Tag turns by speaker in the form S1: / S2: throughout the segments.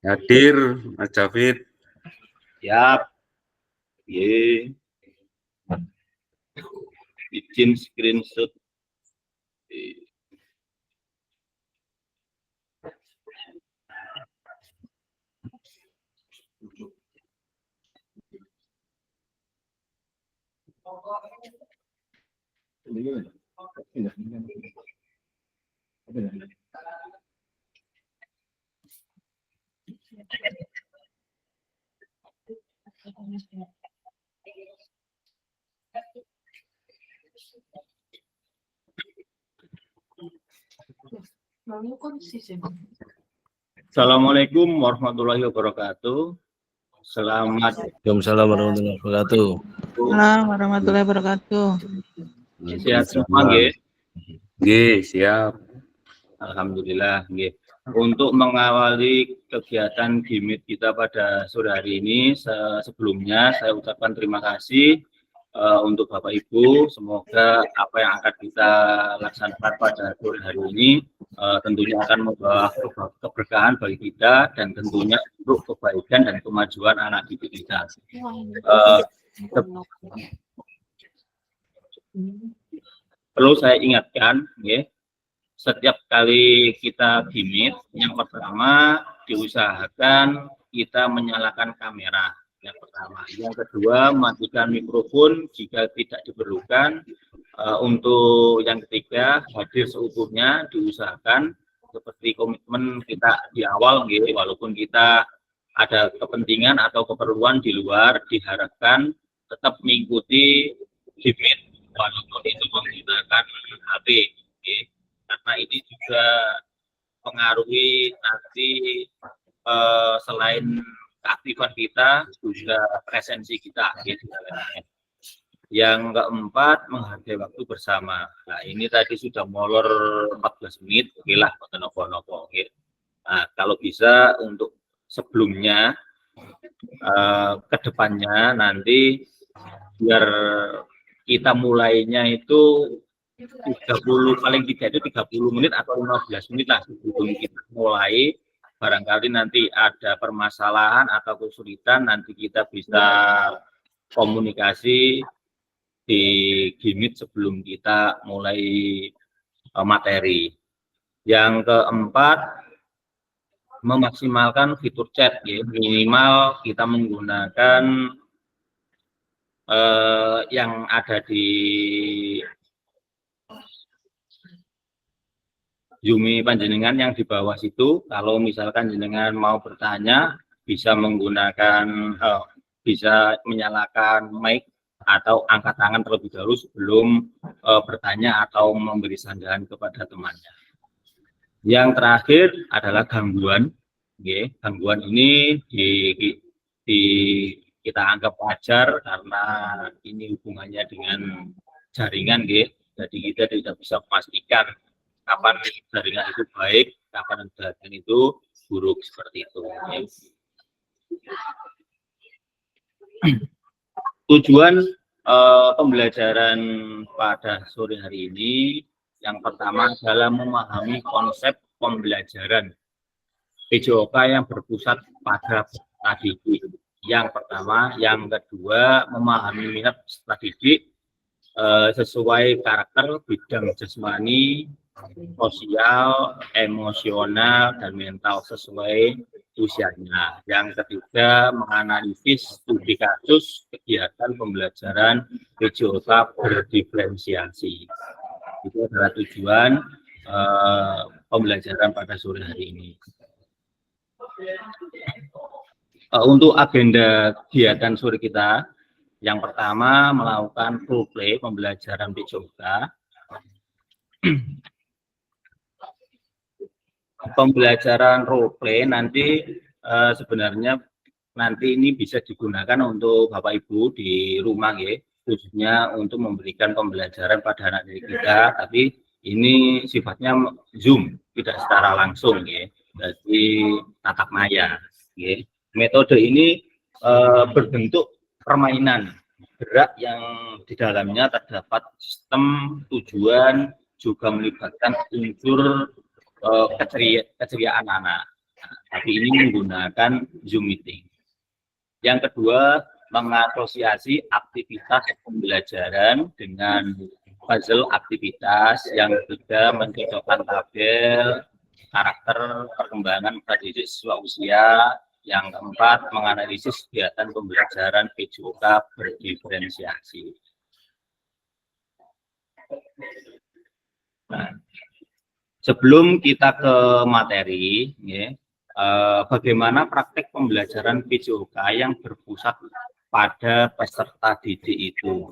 S1: Hadir, Mas David.
S2: Siap. Ye. Bikin screenshot. Assalamualaikum warahmatullahi wabarakatuh.
S3: Waalaikumsalam warahmatullahi wabarakatuh.
S4: Assalamualaikum warahmatullahi wabarakatuh.
S2: Sehat semua, nggih?
S1: Nggih, siap.
S2: Alhamdulillah, nggih. Untuk mengawali kegiatan GIMIT kita pada sore hari ini, sebelumnya saya ucapkan terima kasih untuk Bapak Ibu. Semoga apa yang akan kita laksanakan pada sore hari ini tentunya akan membawa keberkahan bagi kita dan tentunya untuk kebaikan dan kemajuan anak didik kita. Perlu saya ingatkan, ya, setiap kali kita GIMIT, yang pertama diusahakan kita menyalakan kamera. Yang pertama, yang kedua matikan mikrofon jika tidak diperlukan. Untuk yang ketiga, hadir seutuhnya diusahakan seperti komitmen kita di awal, gitu. Walaupun kita ada kepentingan atau keperluan di luar, diharapkan tetap mengikuti GIMIT walaupun itu menggunakan HP, gitu. Karena ini juga mengaruhi nanti selain keaktifan kita juga presensi kita, gitu. Yang keempat, menghargai waktu bersama. Nah, ini tadi sudah molor 14 menit, oke lah, nopo-nopo. Nah, kalau bisa untuk sebelumnya, ke depannya nanti biar kita mulainya itu 30, paling tidak itu 30 menit atau 15 menit lah sebelum kita mulai. Barangkali nanti ada permasalahan atau kesulitan, nanti kita bisa komunikasi di GIMIT sebelum kita mulai materi. Yang keempat, memaksimalkan fitur chat, ya. Minimal kita menggunakan yang ada di Yumi panjenengan yang di bawah situ. Kalau misalkan jenengan mau bertanya, bisa menggunakan bisa menyalakan mic atau angkat tangan terlebih dahulu sebelum bertanya atau memberi sanggahan kepada temannya. Yang terakhir adalah gangguan. Okay. Gangguan ini kita anggap wajar karena ini hubungannya dengan jaringan. Okay. Jadi kita tidak bisa memastikan kapan jaringan itu baik, kapan jaringan itu buruk, seperti itu. Okay. Tujuan pembelajaran pada sore hari ini yang pertama adalah memahami konsep pembelajaran PJOK yang berpusat pada peserta didik. Yang pertama, yang kedua memahami minat peserta didik sesuai karakter bidang jasmani, sosial, emosional, dan mental sesuai usianya. Yang ketiga, menganalisis studi kasus kegiatan pembelajaran PJOK berdiferensiasi. Itu adalah tujuan pembelajaran pada sore hari ini. Untuk agenda kegiatan sore kita, yang pertama melakukan role play pembelajaran PJOK. Pembelajaran role play nanti sebenarnya nanti ini bisa digunakan untuk Bapak Ibu di rumah, ya, khususnya untuk memberikan pembelajaran pada anak didik kita, tapi ini sifatnya Zoom, tidak secara langsung, ya, jadi tatap maya. Ya. Metode ini berbentuk permainan gerak yang di dalamnya terdapat sistem tujuan, juga melibatkan unsur keceriaan anak. tapi ini menggunakan Zoom meeting. Yang kedua, mengasosiasi aktivitas pembelajaran dengan puzzle aktivitas. Yang ketiga, mencocokkan tabel karakter perkembangan pada siswa usia. Yang keempat, menganalisis kegiatan pembelajaran PJOK berdiferensiasi. Nah, sebelum kita ke materi, ya, bagaimana praktek pembelajaran PJOK yang berpusat pada peserta didik itu.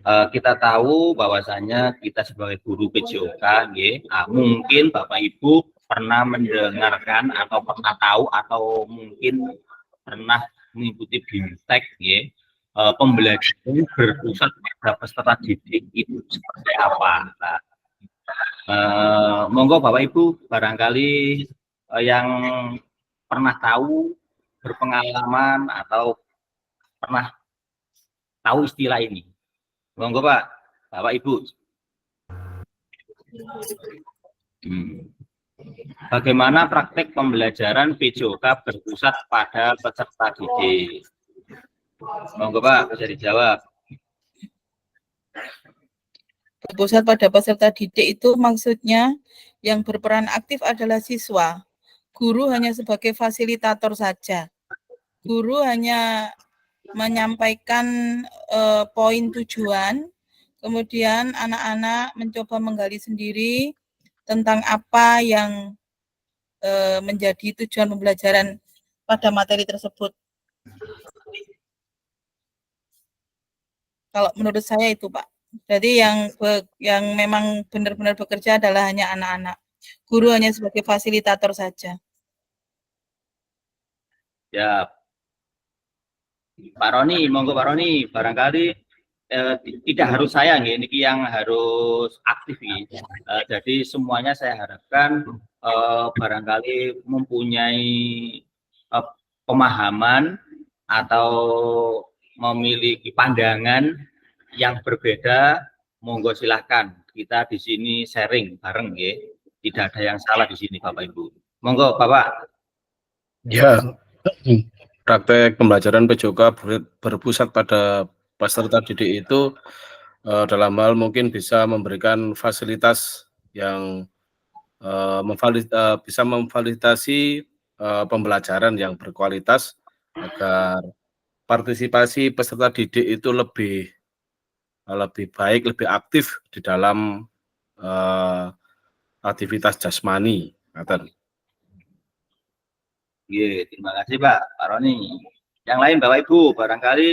S2: Kita tahu bahwasanya kita sebagai guru PJOK, ya, mungkin Bapak Ibu pernah mendengarkan atau pernah tahu atau mungkin pernah mengikuti BIMTEK, ya, pembelajaran berpusat pada peserta didik itu seperti apa. Nah, monggo Bapak Ibu barangkali yang pernah tahu, berpengalaman atau pernah tahu istilah ini. Monggo Pak, Bapak Ibu. Bagaimana praktek pembelajaran PJOK berpusat pada peserta didik? Monggo Pak, bisa dijawab.
S4: Berpusat pada peserta didik itu maksudnya yang berperan aktif adalah siswa. Guru hanya sebagai fasilitator saja. Guru hanya menyampaikan poin tujuan, kemudian anak-anak mencoba menggali sendiri tentang apa yang menjadi tujuan pembelajaran pada materi tersebut. Kalau menurut saya itu, Pak. Jadi yang memang benar-benar bekerja adalah hanya anak-anak. Guru hanya sebagai fasilitator saja.
S2: Ya, Pak Roni, monggo Pak Roni, barangkali tidak harus saya ini yang harus aktif ini. Jadi semuanya saya harapkan barangkali mempunyai pemahaman atau memiliki pandangan yang berbeda. Monggo silahkan kita di sini sharing bareng, ya. Tidak ada yang salah di sini Bapak Ibu. Monggo Bapak.
S3: Ya, praktek pembelajaran PJOK berpusat pada peserta didik itu dalam hal mungkin bisa memberikan fasilitas yang bisa memfasilitasi pembelajaran yang berkualitas agar partisipasi peserta didik itu lebih baik, lebih aktif di dalam aktivitas jasmani.
S2: Terima kasih Pak Roni. Yang lain Bapak Ibu, barangkali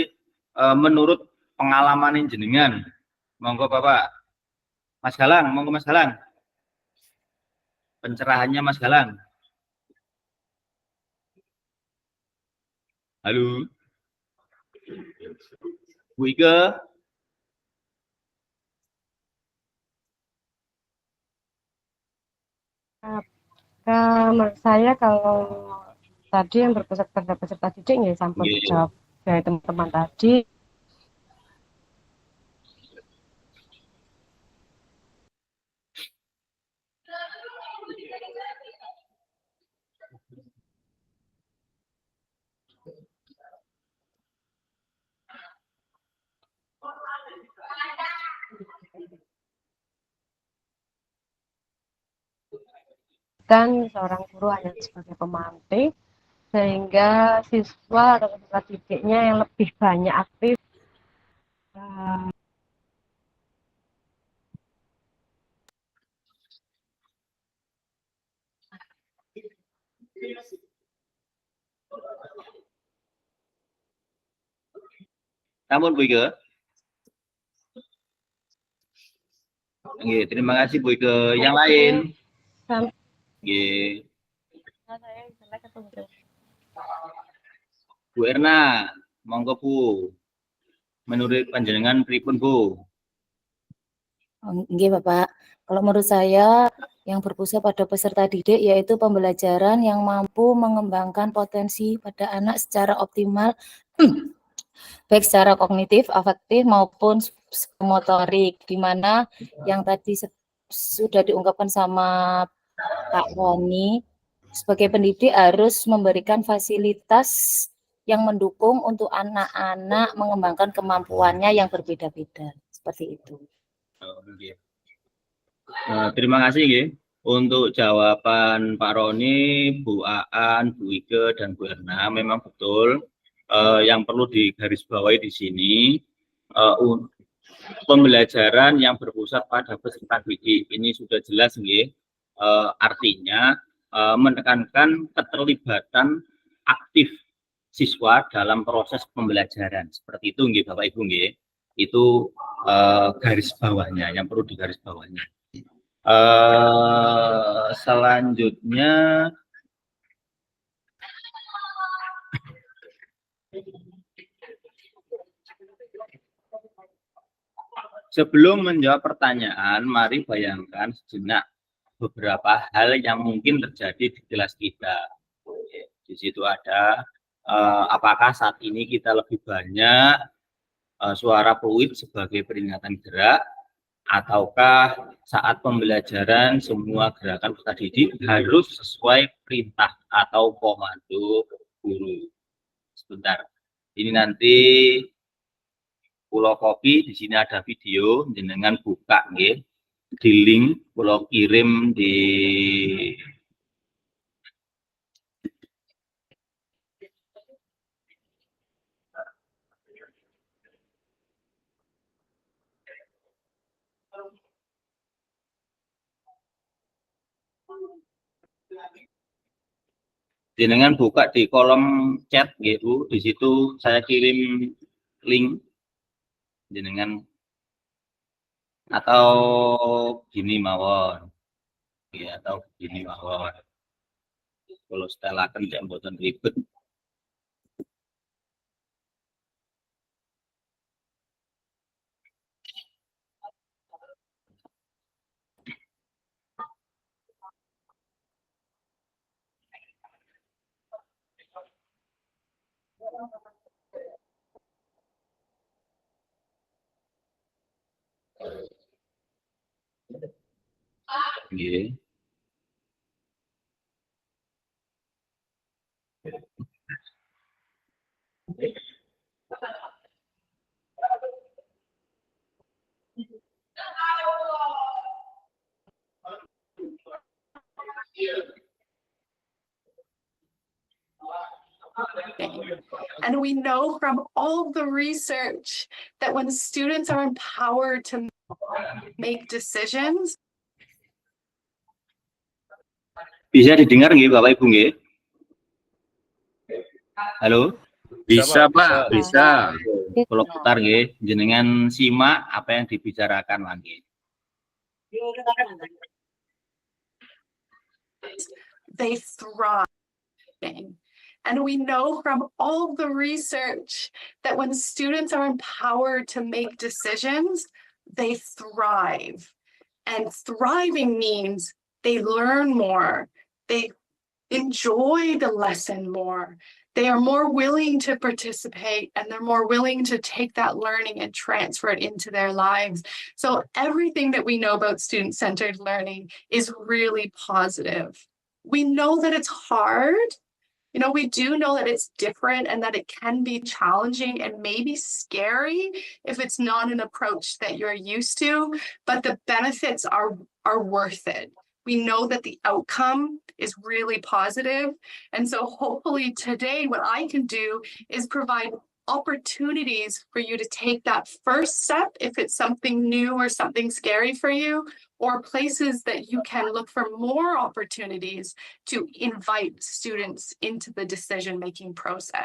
S2: menurut pengalaman jenengan, monggo Bapak. Mas Galang, monggo Mas Galang. Pencerahannya Mas Galang. Halo. Bu Ike.
S5: Menurut saya kalau tadi yang berpusat pada peserta didik ya sampun dijawab dari teman-teman tadi. Dan seorang guru hanya sebagai pemantik, sehingga siswa atau peserta didiknya yang lebih banyak aktif
S2: Namun Bu Ike. Terima kasih Bu Ike. Yang lain. Bu Erna, monggo Bu. Menurut panjenengan pripun Bu?
S6: Nggih Bapak, kalau menurut saya yang berpusat pada peserta didik yaitu pembelajaran yang mampu mengembangkan potensi pada anak secara optimal baik secara kognitif, afektif maupun motorik, di mana yang tadi sudah diungkapkan sama Pak Roni sebagai pendidik harus memberikan fasilitas yang mendukung untuk anak-anak mengembangkan kemampuannya yang berbeda-beda. Seperti itu.
S2: Oh, nggih. Terima kasih nggih untuk jawaban Pak Roni, Bu Aan, Bu Ike, dan Bu Erna. Memang betul yang perlu digarisbawahi di sini pembelajaran yang berpusat pada peserta didik. Ini sudah jelas nggih, artinya menekankan keterlibatan aktif siswa dalam proses pembelajaran. Seperti itu nggih Bapak Ibu nggih. Itu garis bawahnya yang perlu digarisbawahnya. Selanjutnya sebelum menjawab pertanyaan, mari bayangkan sejenak beberapa hal yang mungkin terjadi di kelas kita. Di situ ada apakah saat ini kita lebih banyak suara peluit sebagai peringatan gerak, ataukah saat pembelajaran semua gerakan peserta didik harus sesuai perintah atau komando guru. Sebentar, ini nanti pulau kopi, di sini ada video, jenengan buka nggih, di link pulau kirim di jenengan buka di kolom chat gitu, di situ saya kirim link jenengan, atau gini mawon ya, atau gini mawon kalau setelah jam boten ribet. Nggih.
S7: And we know from all the research that when students are empowered to make decisions.
S2: Bisa didengar nggih Bapak Ibu nggih? Halo?
S1: Bisa Pak, bisa.
S2: Kalau putar nggih, jenengan simak apa yang dibicarakan lagi.
S7: They thrive. And we know from all the research that when students are empowered to make decisions, they thrive. And thriving means they learn more, they enjoy the lesson more, they are more willing to participate, and they're more willing to take that learning and transfer it into their lives. So everything that we know about student-centered learning is really positive. We know that it's hard. You know, we do know that it's different and that it can be challenging and maybe scary if it's not an approach that you're used to, but the benefits are worth it. We know that the outcome is really positive. And so hopefully today what I can do is provide opportunities for you to take that first step if it's something new or something scary for you, or places that you can look for more opportunities to invite students into the decision-making process.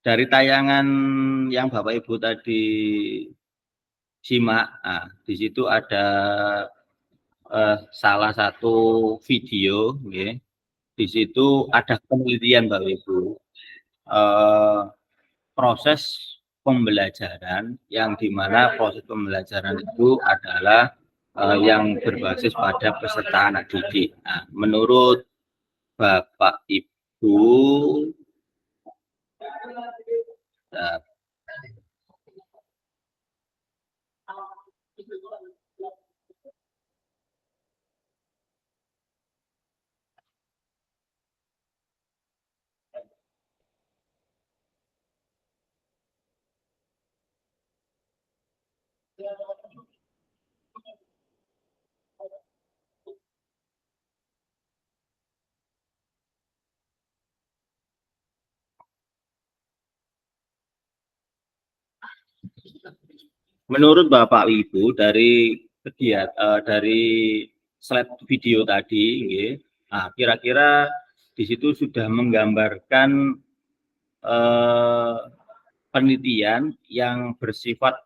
S2: Dari tayangan yang Bapak Ibu tadi simak, di situ ada salah satu video, okay. Di situ ada penelitian Bapak Ibu, proses pembelajaran yang dimana proses pembelajaran itu adalah yang berbasis pada peserta anak didik. Nah, menurut Bapak Ibu, Menurut Bapak Ibu dari dari slide video tadi, nggih, nah, kira-kira di situ sudah menggambarkan penelitian yang bersifat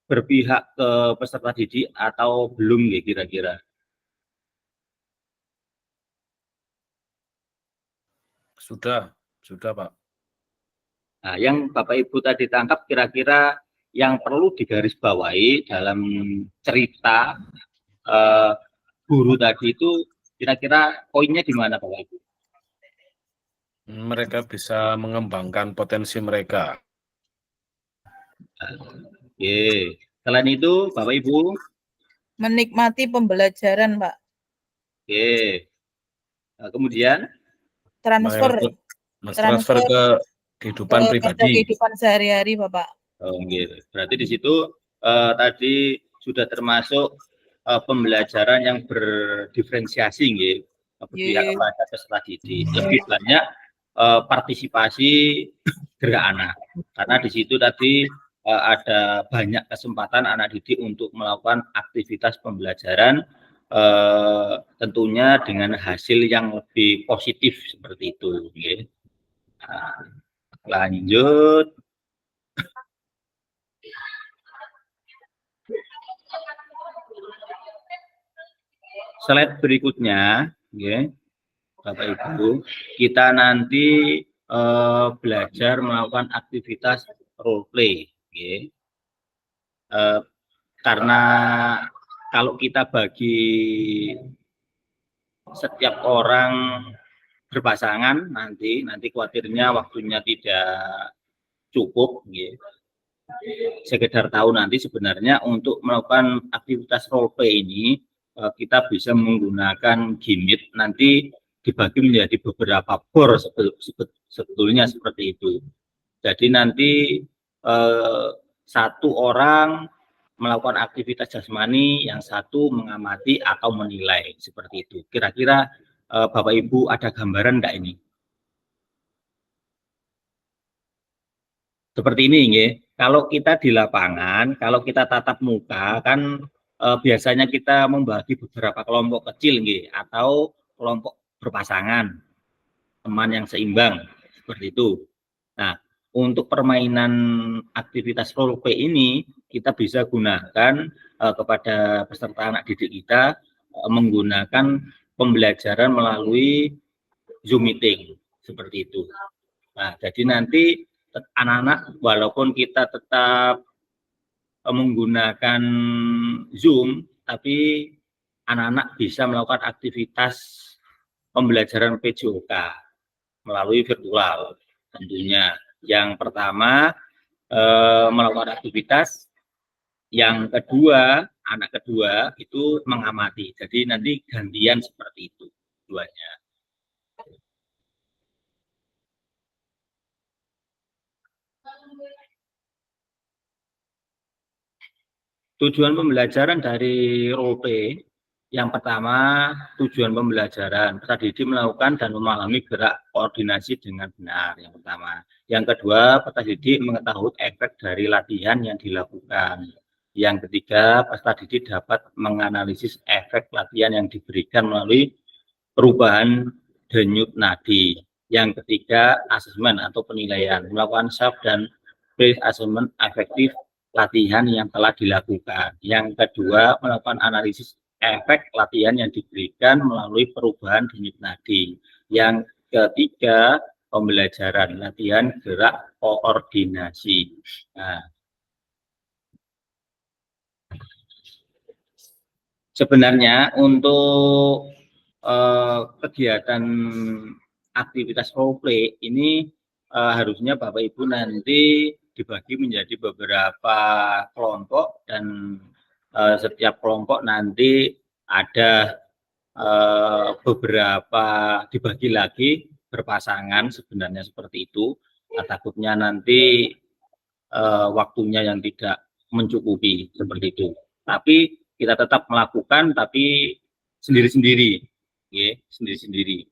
S2: berpihak ke peserta didik atau belum, nggih, kira-kira?
S3: Sudah Pak.
S2: Nah, yang Bapak Ibu tadi tangkap kira-kira yang perlu digarisbawahi dalam cerita guru tadi itu kira-kira poinnya di mana, Bapak Ibu?
S3: Mereka bisa mengembangkan potensi mereka.
S2: Oke. Selain itu, Bapak Ibu,
S4: Menikmati pembelajaran, Pak.
S2: oke. Nah, kemudian
S4: Transfer
S3: Transfer ke kehidupan pribadi.
S4: kehidupan sehari-hari, Bapak.
S2: oh, gitu. Berarti di situ tadi sudah termasuk pembelajaran yang berdiferensiasi, gitu, berpihak kepada peserta didik. Lebih banyak partisipasi gerak anak, karena di situ tadi ada banyak kesempatan anak didik untuk melakukan aktivitas pembelajaran, tentunya dengan hasil yang lebih positif seperti itu. Gitu. Nah, lanjut. Slide berikutnya, ya, Bapak Ibu, kita nanti belajar melakukan aktivitas role play, ya. Karena kalau kita bagi setiap orang berpasangan, nanti khawatirnya waktunya tidak cukup, ya. Sekedar tahu nanti sebenarnya untuk melakukan aktivitas role play ini kita bisa menggunakan gimmick, nanti dibagi menjadi beberapa bor sebetulnya seperti itu. Jadi nanti satu orang melakukan aktivitas jasmani, yang satu mengamati atau menilai, seperti itu. Kira-kira Bapak Ibu ada gambaran enggak ini? Seperti ini, nggih. Kalau kita di lapangan, kalau kita tatap muka kan biasanya kita membagi beberapa kelompok kecil, nggih, atau kelompok berpasangan, teman yang seimbang, seperti itu. Nah, untuk permainan aktivitas role play ini kita bisa gunakan kepada peserta anak didik kita menggunakan pembelajaran melalui Zoom meeting, seperti itu. Nah, jadi nanti anak-anak walaupun kita tetap menggunakan Zoom, tapi anak-anak bisa melakukan aktivitas pembelajaran PJOK melalui virtual tentunya. Yang pertama melakukan aktivitas, yang kedua anak kedua itu mengamati. Jadi nanti gantian seperti itu duanya. Tujuan pembelajaran dari role play, yang pertama tujuan pembelajaran peserta didik melakukan dan memahami gerak koordinasi dengan benar, yang pertama. Yang kedua, peserta didik mengetahui efek dari latihan yang dilakukan. Yang ketiga, peserta didik dapat menganalisis efek latihan yang diberikan melalui perubahan denyut nadi. Yang ketiga, asesmen atau penilaian, melakukan self dan pre-assessment efektif latihan yang telah dilakukan. Yang kedua, melakukan analisis efek latihan yang diberikan melalui perubahan denyut nadi. Yang ketiga, pembelajaran latihan gerak koordinasi. Nah, sebenarnya untuk kegiatan aktivitas role play ini harusnya Bapak Ibu nanti dibagi menjadi beberapa kelompok, dan setiap kelompok nanti ada beberapa dibagi lagi berpasangan, sebenarnya seperti itu. Nah, takutnya nanti waktunya yang tidak mencukupi seperti itu. Tapi kita tetap melakukan, tapi sendiri-sendiri, ya, sendiri-sendiri.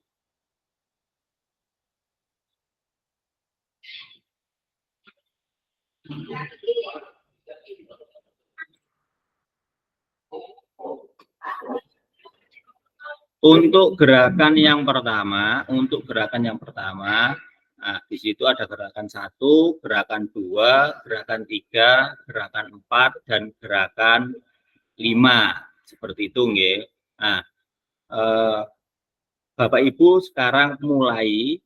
S2: Untuk gerakan yang pertama, nah, di situ ada gerakan 1, gerakan 2, gerakan 3, gerakan 4, dan gerakan 5. Seperti itu, nggih. Nah, Bapak Ibu sekarang mulai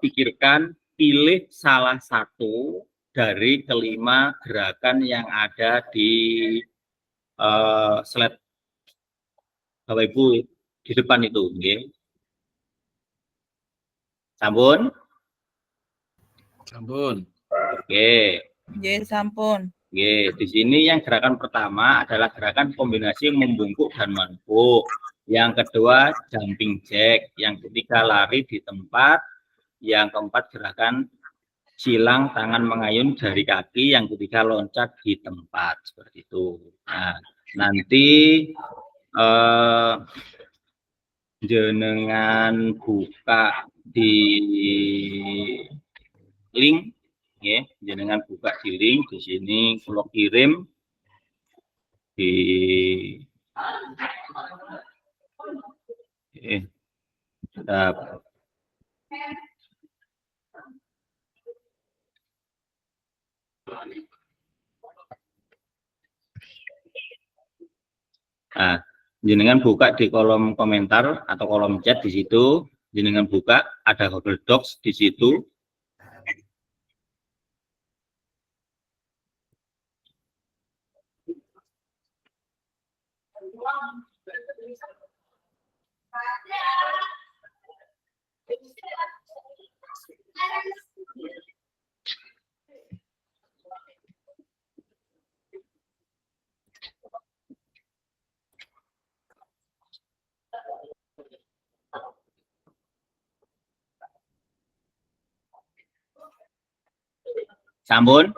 S2: pikirkan, pilih salah satu dari kelima gerakan yang ada di slide Bapak Ibu di depan itu, nggih. Sampun?
S3: Sampun.
S2: Oke.
S4: Nggih, sampun.
S2: Oke, di sini yang gerakan pertama adalah gerakan kombinasi membungkuk dan menepuk. Yang kedua jumping jack, yang ketiga lari di tempat, yang keempat gerakan silang tangan mengayun jari kaki, yang ketiga loncat di tempat, seperti itu. Nah, nanti jenengan buka di link, ya, jenengan buka di link di sini, kalau kirim di nah, jenengan buka di kolom komentar atau kolom chat di situ, jenengan buka, ada Google Docs di situ. Sampun?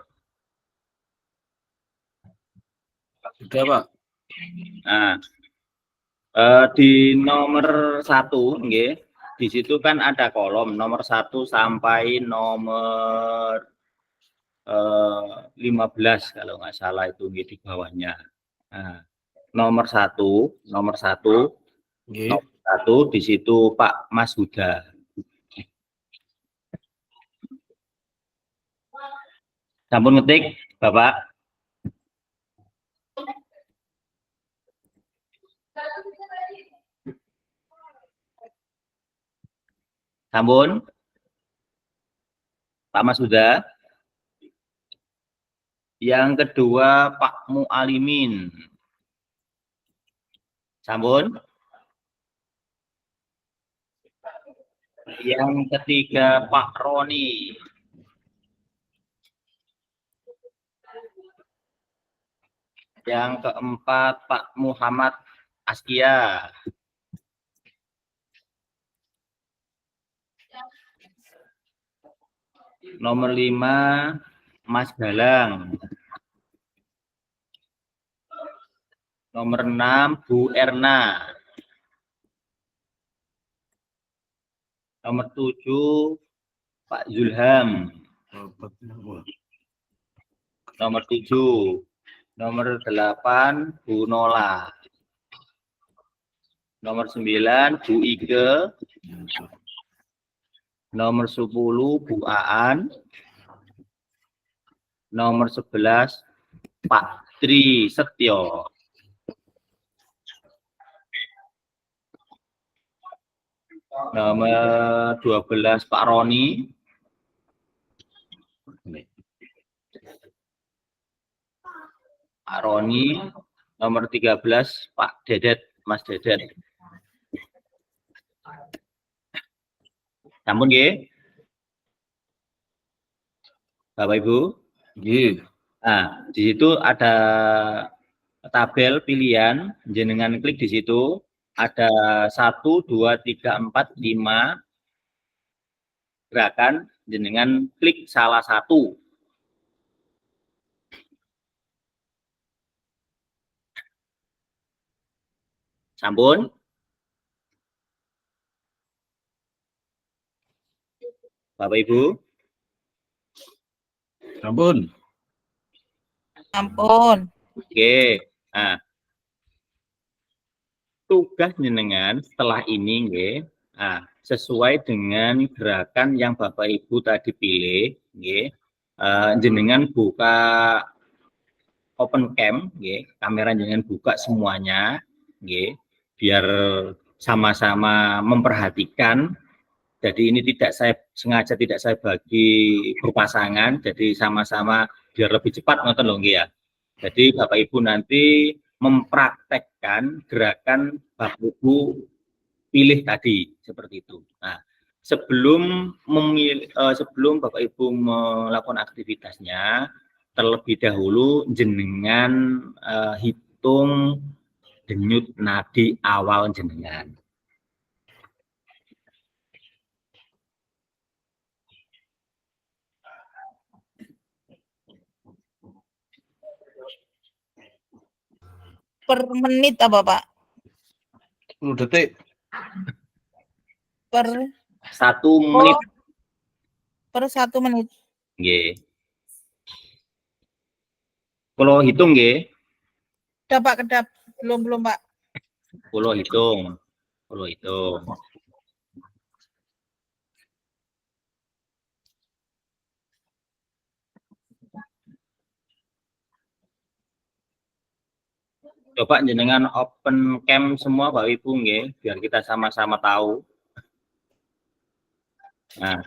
S3: Sudah, Pak.
S2: Nah, di nomor 1, nggih, di situ kan ada kolom nomor 1 sampai nomor 15 kalau nggak salah itu, nggih, di bawahnya. Nah, nomor 1
S3: Nggih.
S2: di situ Pak Mas Huda. Sampun ngetik, Bapak? Sampun? Pak Mas Huda? Yang kedua Pak Mualimin. Sampun? Yang ketiga Pak Roni. Yang keempat Pak Muhammad Askia. Nomor 5 Mas Galang. Nomor 6 Bu Erna. Nomor 7 Pak Zulham. Nomor 7. Nomor 8 Bu Nola. Nomor 9 Bu Ike. Nomor 10 Bu Aan. Nomor 11 Pak Tri Setyo. Nomor 12 Pak Roni. Pak Roni. Nomor 13 Pak Dedet, Mas Dedet. Sampun nggih? Bapak Ibu?
S3: Nggih.
S2: Nah, di situ ada tabel pilihan, jenengan klik di situ, ada 1, 2, 3, 4, 5 gerakan, jenengan klik salah satu. Sampun? Bapak Ibu?
S3: Ampun.
S4: Ampun.
S2: Oke. Nah, tugas jenengan setelah ini nggih, nah, sesuai dengan gerakan yang Bapak Ibu tadi pilih nggih, jenengan buka open cam nggih, kamera jenengan buka semuanya nggih, biar sama-sama memperhatikan. Jadi ini sengaja tidak saya bagi berpasangan, jadi sama-sama biar lebih cepat ngoten lho nggih ya. Jadi Bapak Ibu nanti mempraktekkan gerakan Bapak Ibu pilih tadi seperti itu. Nah, sebelum Bapak Ibu melakukan aktivitasnya, terlebih dahulu jenengan hitung denyut nadi awal jenengan.
S4: Per menit apa, Pak?
S3: 10 detik.
S4: Per
S2: 1 menit.
S4: Per 1 menit.
S2: Nggih. Kalau hitung nggih.
S4: Udah, Pak, kedap. Belum, Pak.
S2: Kalau hitung. Coba jenengan open cam semua Bapak Ibu nggih, biar kita sama-sama tahu. Nah,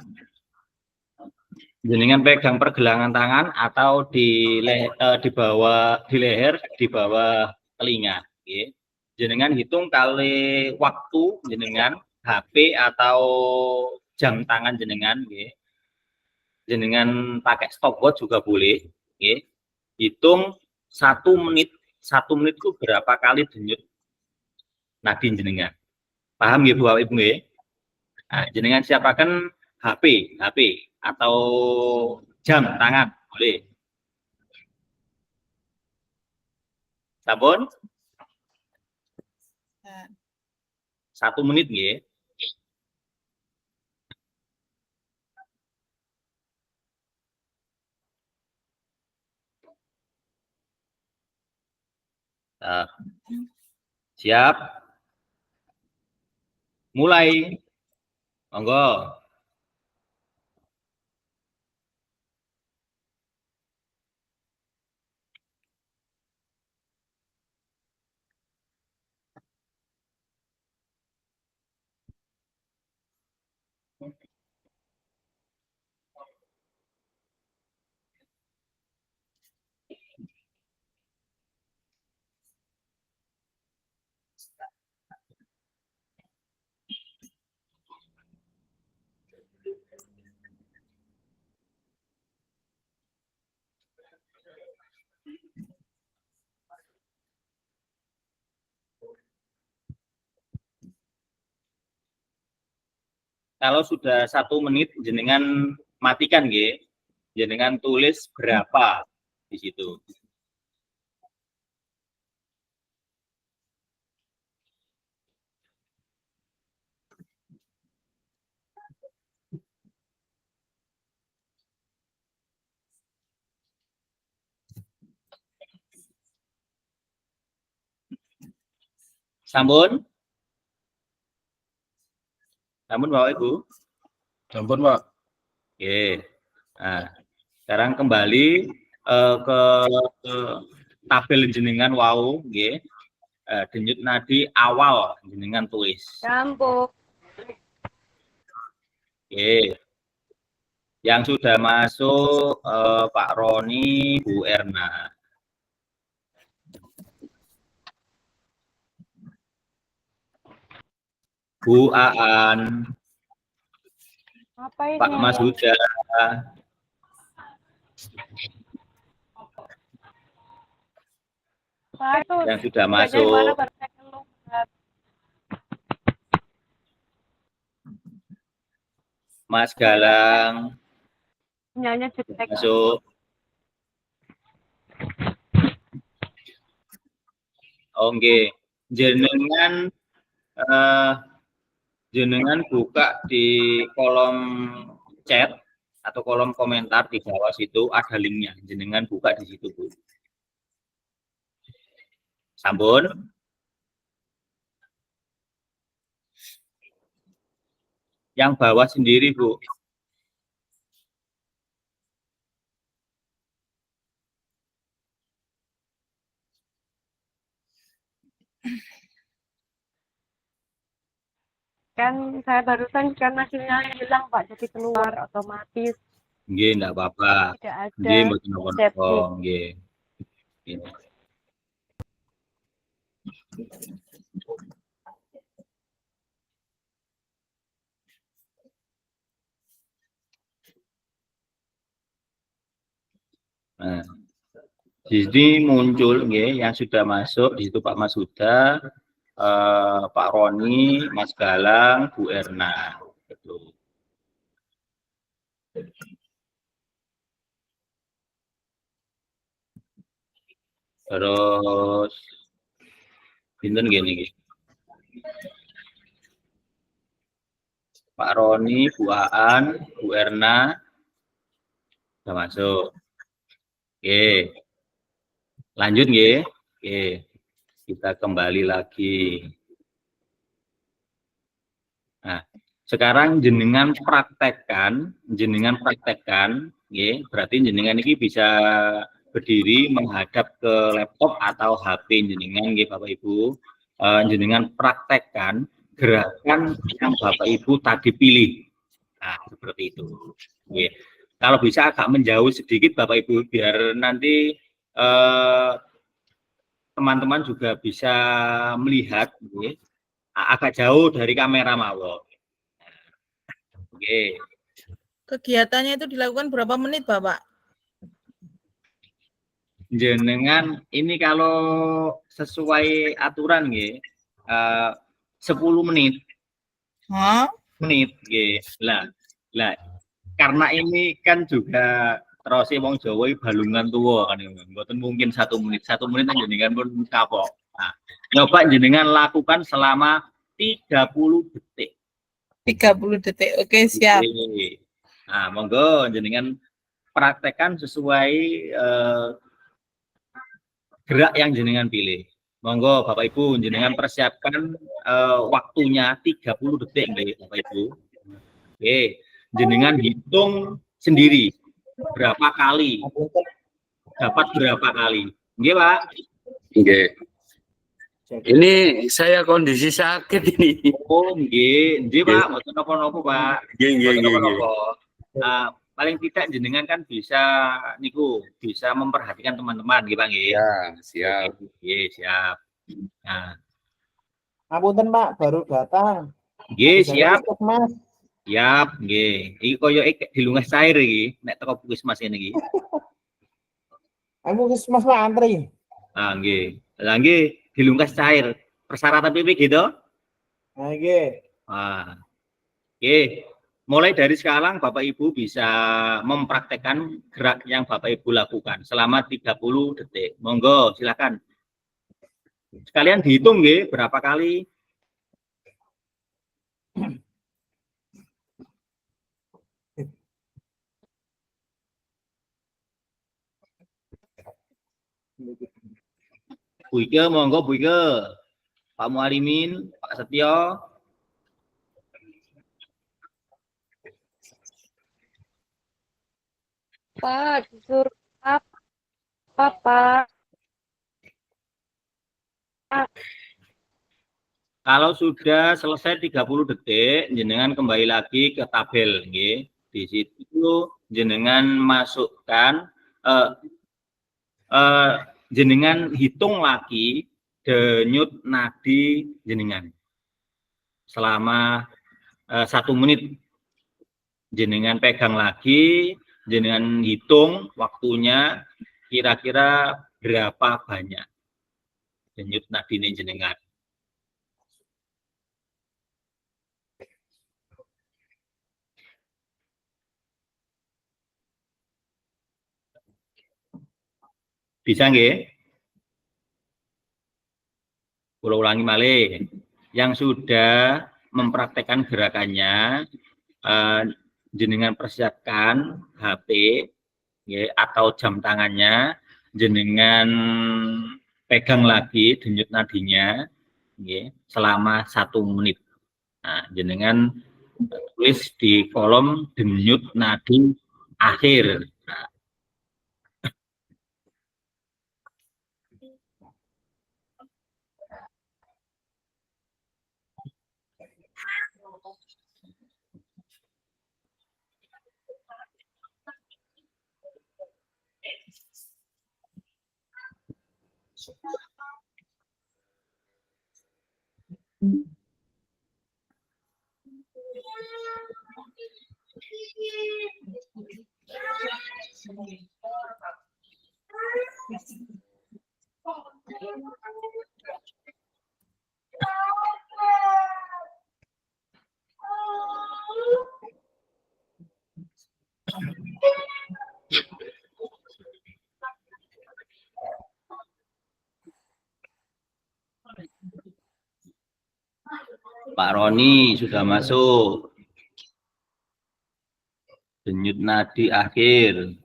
S2: jenengan pegang pergelangan tangan atau di bawah di leher, di bawah telinga, nggih. Jenengan hitung kali waktu jenengan HP atau jam tangan jenengan, nggih. Jenengan pakai stopwatch juga boleh, nggih. Hitung 1 menit. 1 menit itu berapa kali denyut nadi jenengan? Paham nggih Bapak Ibu nggih? Nah, jenengan siapakan HP atau jam tangan boleh. Sampun? 1 menit nggih. Nah, siap? Mulai. Monggo. Kalau sudah 1 menit jenengan matikan nggih. Jenengan tulis berapa di situ. Sampun? Sampun Bapak Ibu?
S3: Sampun, Pak.
S2: Oke. Nah, sekarang kembali ke tabel jenengan wau nggih. Denyut nadi awal jenengan tulis.
S5: Campur.
S2: Oke. Yang sudah masuk Pak Roni, Bu Erna. Bu Aan,
S5: Apa ini?
S2: Pak Mas Huda, yang sudah masuk. Mas Galang,
S5: Sinyalnya jelek.
S2: masuk. Oke, jenengan jenengan buka di kolom chat atau kolom komentar di bawah situ ada linknya, jenengan buka di situ Bu. Sampun. Yang bawah sendiri Bu.
S5: Kan saya barusan karena sinyalnya hilang Pak, jadi keluar otomatis.
S2: Nggih, enggak apa-apa.
S5: Tidak ada
S2: Nggih, mboten napa-napa.
S5: safety.
S2: Nggih. Nggih. Nah, di sini muncul nggih yang sudah masuk di situ Pak Masuda, Pak Roni, Mas Galang, Bu Erna. Gitu. Terus pinten gini nggih. Pak Roni, Bu Aan, Bu Erna sudah masuk. Oke. Lanjut nggih. Oke. Kita kembali lagi. Nah, sekarang jenengan praktekkan, nggih, berarti jenengan ini bisa berdiri menghadap ke laptop atau HP jenengan nggih Bapak Ibu. Jenengan praktekkan gerakan yang Bapak Ibu tadi pilih. Nah, seperti itu. Nggih. Kalau bisa agak menjauh sedikit Bapak Ibu biar nanti teman-teman juga bisa melihat nggih. Agak jauh dari kamera mawon. Oke.
S4: Kegiatannya itu dilakukan berapa menit, Bapak?
S2: Jenengan ini kalau sesuai aturan nggih 10 menit.
S4: Hah?
S2: Menit nggih. Lah karena ini kan juga terus wong Jawa balungan tuwa kan mboten mungkin 1 menit. 1 menit jenengan pun kapok. Nah, nyoba jenengan lakukan selama 30 detik.
S4: 30 detik. Oke, siap.
S2: Nah, monggo jenengan praktekkan sesuai gerak yang jenengan pilih. Monggo Bapak Ibu jenengan persiapkan waktunya 30 detik nggih Bapak Ibu. Oke, jenengan hitung sendiri berapa kali. Dapat berapa kali. Nggih, Pak?
S1: Nggih. Ini saya kondisi sakit ini.
S2: Oh, nggih, Pak, mboten napa-napa, Pak.
S1: Nggih.
S2: Paling tidak jenengan kan bisa niku, bisa memperhatikan teman-teman nggih, Pak nggih.
S1: Ya, siap.
S2: Nggih, siap. Nah,
S8: Ngapunten Pak, baru datang.
S2: nggih, siap.
S8: Mas.
S2: Siap, nggih. Iki koyoke dilungas cair iki, nek teko puskesmas ngene iki.
S8: Aku Mas Pak antri.
S2: Ah, nggih. Lah nggih, dilungkas cair. Persyaratan PP gitu.
S8: Nah, nggih.
S2: Ah. Oke. Mulai dari sekarang Bapak Ibu bisa mempraktekkan gerak yang Bapak Ibu lakukan selama 30 detik. Monggo, silakan. Sekalian dihitung nggih berapa kali. Bu Ike, monggo Bu Ike. Pak Mualimin, Pak Setio.
S5: Pak, disuruh apa?
S2: Kalau sudah selesai 30 detik, jenengan kembali lagi ke tabel nggih. Di situ jenengan masukkan jenengan hitung lagi denyut nadi jenengan selama 1 menit. Jenengan pegang lagi, jenengan hitung waktunya kira-kira berapa banyak denyut nadi jenengan. Bisa nggih? Kula ulangi malih, yang sudah mempraktekkan gerakannya jenengan persiapkan HP ya, atau jam tangannya, jenengan pegang lagi denyut nadinya ya, selama 1 menit. Nah, jenengan tulis di kolom denyut nadi akhir. Nah, Pak Roni sudah masuk. Denyut nadi akhir.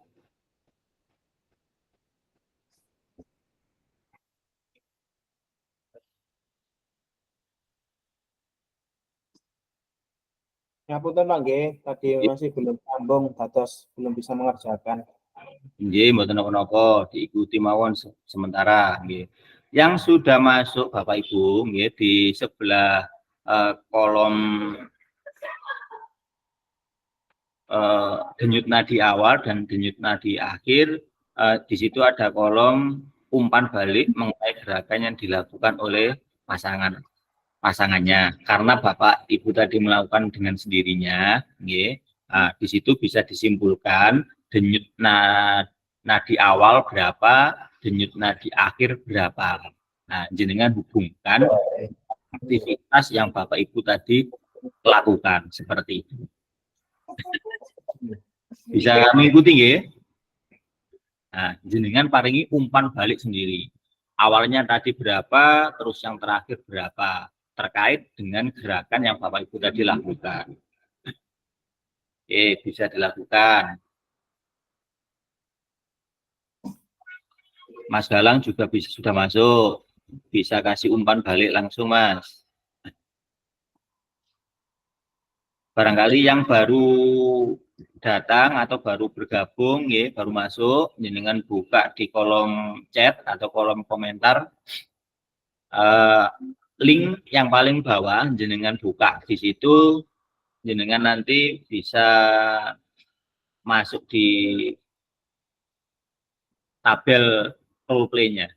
S8: Ngapunten Pak nggih, tadi masih belum sambung, dados belum bisa mengerjakan.
S2: Nggih, mboten napa-napa, diikuti mawon sementara nggih. Yang sudah masuk Bapak Ibu nggih di sebelah kolom denyut nadi awal dan denyut nadi akhir, di situ ada kolom umpan balik mengenai gerakan yang dilakukan oleh pasangannya. Karena Bapak Ibu tadi melakukan dengan sendirinya, nggih. Nah, di situ bisa disimpulkan denyut nadi awal berapa, denyut nadi akhir berapa. Nah, jenengan hubungkan aktivitas yang Bapak Ibu tadi lakukan seperti itu. Bisa mengikuti nggih? Nah, jenengan paringi umpan balik sendiri. Awalnya tadi berapa, terus yang terakhir berapa, terkait dengan gerakan yang Bapak Ibu tadi lakukan. Oke, bisa dilakukan. Mas Galang juga sudah masuk. Bisa kasih umpan balik langsung, Mas. Barangkali yang baru datang atau baru bergabung, ya, baru masuk, jenengan buka di kolom chat atau kolom komentar. Link yang paling bawah, jenengan buka di situ, jenengan nanti bisa masuk di tabel role play-nya.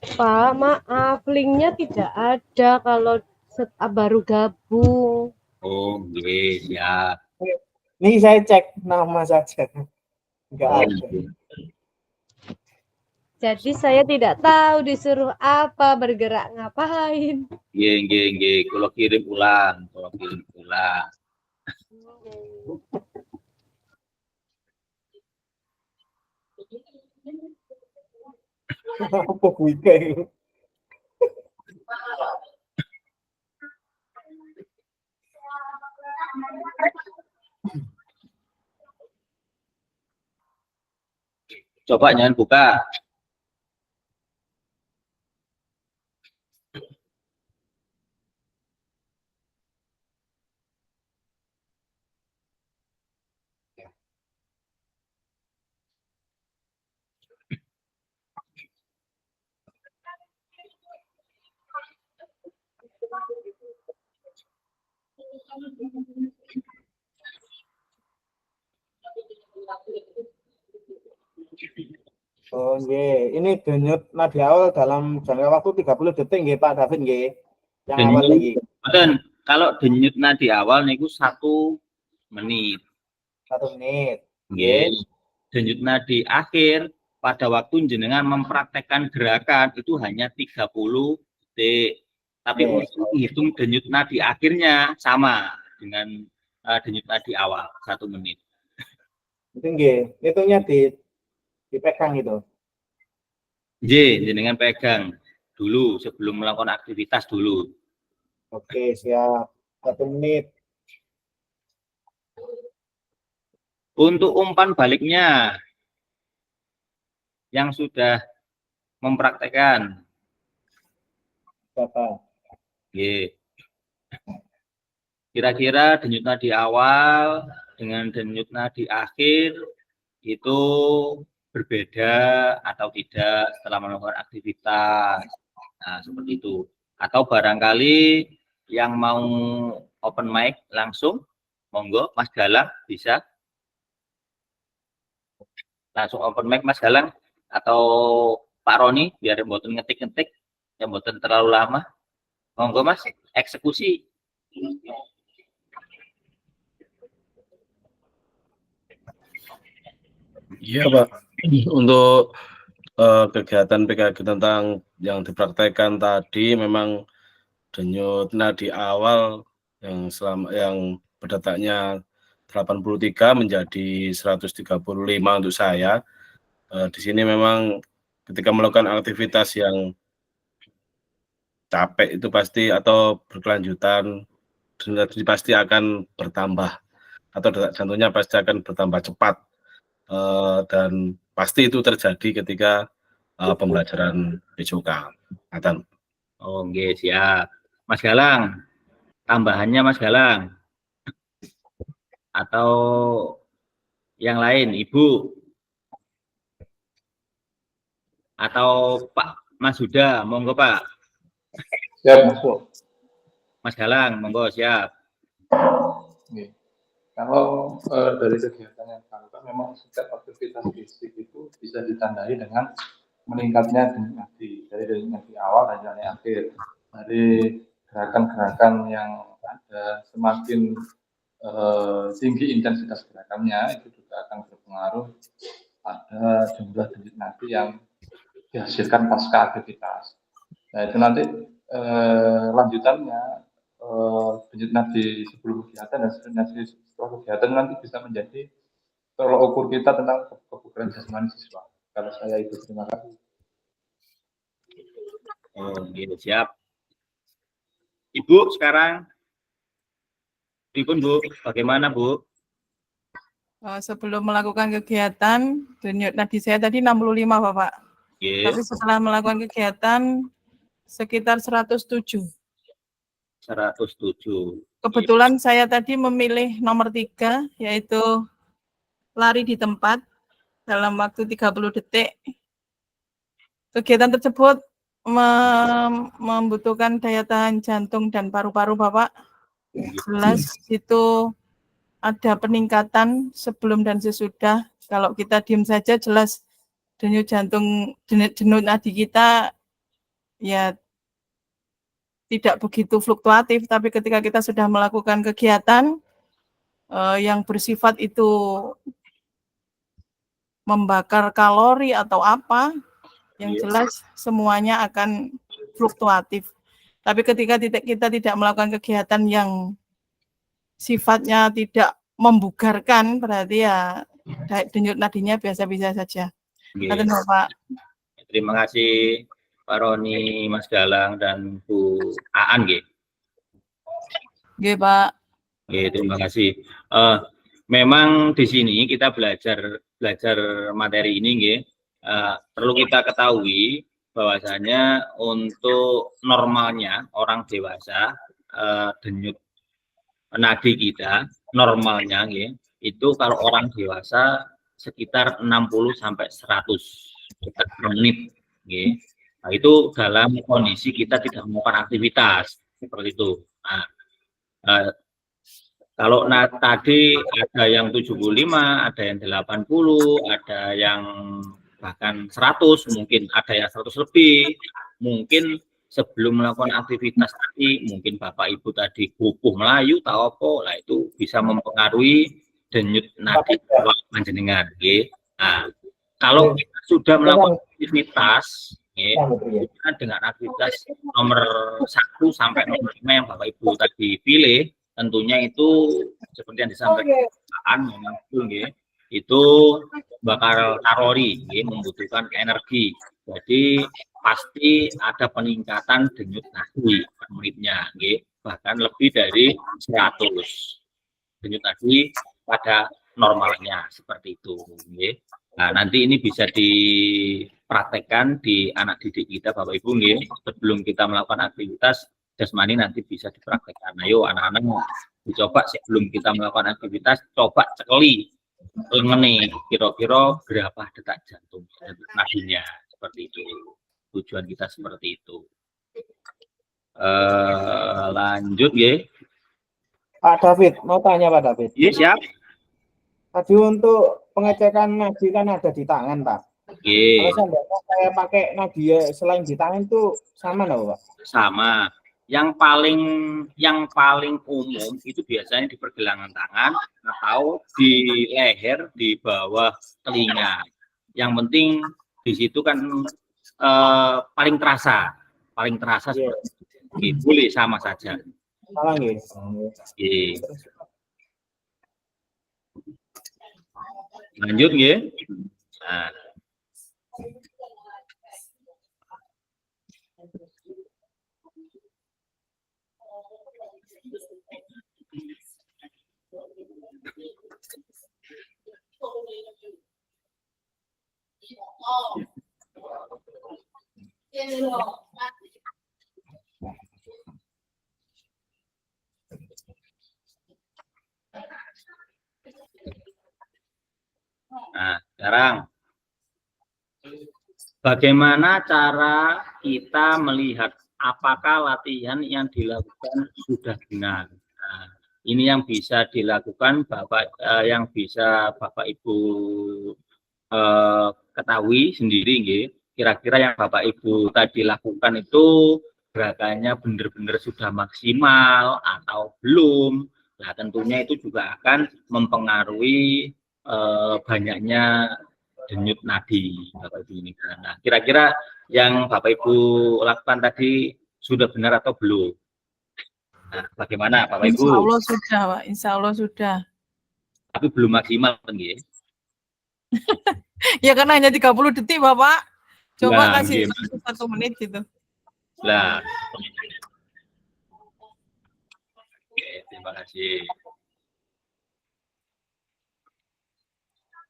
S5: Pak, maaf, linknya tidak ada kalau baru gabung.
S2: Oh, iya, siap.
S8: Ini saya cek nama saja. Enggak
S2: Oh,
S8: ada.
S5: Jadi saya tidak tahu disuruh apa, bergerak ngapain.
S2: Nggih. Kalau kirim ulang,
S8: Apa kuwi kae?
S2: Coba jangan buka.
S8: Oh nggih, ini denyut nadi awal dalam jangka waktu 30 detik nggih Pak David nggih. Yang awal lagi.
S2: Dan kalau denyut nadi awal niku 1 menit.
S8: 1 menit.
S2: Nggih. Denyut nadi akhir pada waktu jenengan mempraktekkan gerakan itu hanya 30 detik. Tapi untuk hitung denyut nadi akhirnya sama dengan denyut nadi awal 1 menit.
S8: Itu nggih, hitungnya dipegang itu.
S2: J, jenengan pegang dulu sebelum melakukan aktivitas dulu.
S8: Oke, siap. 1 menit.
S2: Untuk umpan baliknya yang sudah mempraktekkan,
S8: Bapak.
S2: G. Kira-kira denyut nadi awal dengan denyut nadi akhir itu berbeda atau tidak setelah melakukan aktivitas. Nah, seperti itu. Atau barangkali yang mau open mic langsung, monggo Mas Galang bisa. Langsung open mic Mas Galang atau Pak Roni biar mboten ngetik-ngetik, yang mboten terlalu lama. Monggo Mas, eksekusi.
S3: Iya Pak, untuk kegiatan PKG tentang yang dipraktekkan tadi memang denyut nadi awal yang berdetaknya 83 menjadi 135 untuk saya. Di sini memang ketika melakukan aktivitas yang capek itu pasti atau berkelanjutan pasti akan bertambah atau detak jantungnya pasti akan bertambah cepat. Dan pasti itu terjadi ketika pembelajaran PJOK.
S2: Oke, siap. Mas Galang, tambahannya Mas Galang. Atau yang lain, Ibu. Atau Pak Mas Huda, monggo Pak.
S9: Siap, masuk.
S2: Mas Galang, monggo siap.
S9: Oke. Kalau dari kegiatan yang dilakukan, memang setiap aktivitas fisik itu bisa ditandai dengan meningkatnya denyut nadi, dari denyut nadi awal dan denyut nadi akhir. Dari gerakan-gerakan yang ada, semakin tinggi intensitas gerakannya, itu juga akan berpengaruh pada jumlah denyut nadi yang dihasilkan pasca aktivitas. Nah, itu nanti lanjutannya denyut nadi sebelum kegiatan dan denyut nadi setelah kegiatan nanti bisa menjadi tolok ukur kita tentang kebugaran jasmani siswa. Kalau saya itu, terima kasih.
S2: Oke, siap. Ibu sekarang, Bu, bagaimana Bu?
S4: Sebelum melakukan kegiatan, denyut nadi saya tadi 65 Bapak.
S2: Yes.
S4: Tapi setelah melakukan kegiatan sekitar 107.
S2: 107.
S4: Kebetulan saya tadi memilih nomor 3, yaitu lari di tempat dalam waktu 30 detik. Kegiatan tersebut membutuhkan daya tahan jantung dan paru-paru, Bapak. Jelas itu ada peningkatan sebelum dan sesudah. Kalau kita diam saja, jelas denyut nadi kita ya tidak begitu fluktuatif, tapi ketika kita sudah melakukan kegiatan yang bersifat itu membakar kalori atau apa, yang jelas semuanya akan fluktuatif. Tapi ketika kita tidak melakukan kegiatan yang sifatnya tidak membugarkan, berarti ya denyut nadinya biasa-biasa saja. Bapak.
S2: Terima kasih Pak Roni, Mas Galang, dan Bu Aan, G.
S4: Oke, Pak.
S2: Oke, terima kasih. Memang di sini kita belajar materi ini, G. Perlu kita ketahui bahwasanya untuk normalnya orang dewasa denyut nadi kita normalnya, G, itu kalau orang dewasa sekitar 60 sampai 100 per menit, G. Nah, itu dalam kondisi kita tidak melakukan aktivitas seperti itu. Nah, kalau tadi ada yang 75, ada yang 80, ada yang bahkan 100, mungkin ada yang 100 lebih. Mungkin sebelum melakukan aktivitas tadi, mungkin Bapak Ibu tadi kukuh melayu, tahu apa, lah itu bisa mempengaruhi denyut nadi panjenengan. Nah, kalau kita sudah melakukan aktivitas, dengan aktivitas nomor 1 sampai nomor 5 yang Bapak Ibu tadi pilih, tentunya itu seperti yang disampaikan memang betul, itu bakar kalori, nggih, membutuhkan energi. Jadi pasti ada peningkatan denyut nadi per menitnya, nggih, bahkan lebih dari 100 denyut nadi pada normalnya, seperti itu, nggih. Nah, nanti ini bisa dipraktekkan di anak didik kita, Bapak Ibu, nggih. Sebelum kita melakukan aktivitas jasmani nanti bisa dipraktekkan. Ayo anak-anak dicoba sebelum kita melakukan aktivitas, coba cekeli lengene kira-kira berapa detak jantung nadinya, seperti itu. Tujuan kita seperti itu. Lanjut, nggih.
S8: Pak David, mau tanya Pak David.
S2: Iya, siap.
S8: Tadi untuk pengecekan nadi kan ada di tangan, Pak.
S2: Oke.
S8: Kalau seandainya saya pakai nadi selain di tangan itu sama nggak, Pak?
S2: Sama. Yang paling umum itu biasanya di pergelangan tangan atau di leher di bawah telinga. Yang penting di situ kan paling terasa seperti itu. Boleh sama saja.
S8: Salah nggih.
S2: Oke. Lanjut, nggih. Nah. Nah, sekarang bagaimana cara kita melihat apakah latihan yang dilakukan sudah benar? Nah, ini yang bisa dilakukan yang bisa Bapak Ibu ketahui sendiri, nggih. Kira-kira yang Bapak Ibu tadi lakukan itu gerakannya benar-benar sudah maksimal atau belum? Nah, tentunya itu juga akan mempengaruhi banyaknya denyut nadi Bapak Ibu ini. Nah, kira-kira yang Bapak Ibu lakukan tadi sudah benar atau belum? Nah, bagaimana Bapak Ibu?
S4: Insya Allah sudah, Pak. Insya Allah sudah.
S2: Tapi belum maksimal, nggih.
S4: Ya karena hanya 30 detik, Bapak. Coba
S2: Nah,
S4: kasih
S2: nggih.
S4: 1 menit gitu.
S2: Nah. Oke, terima kasih.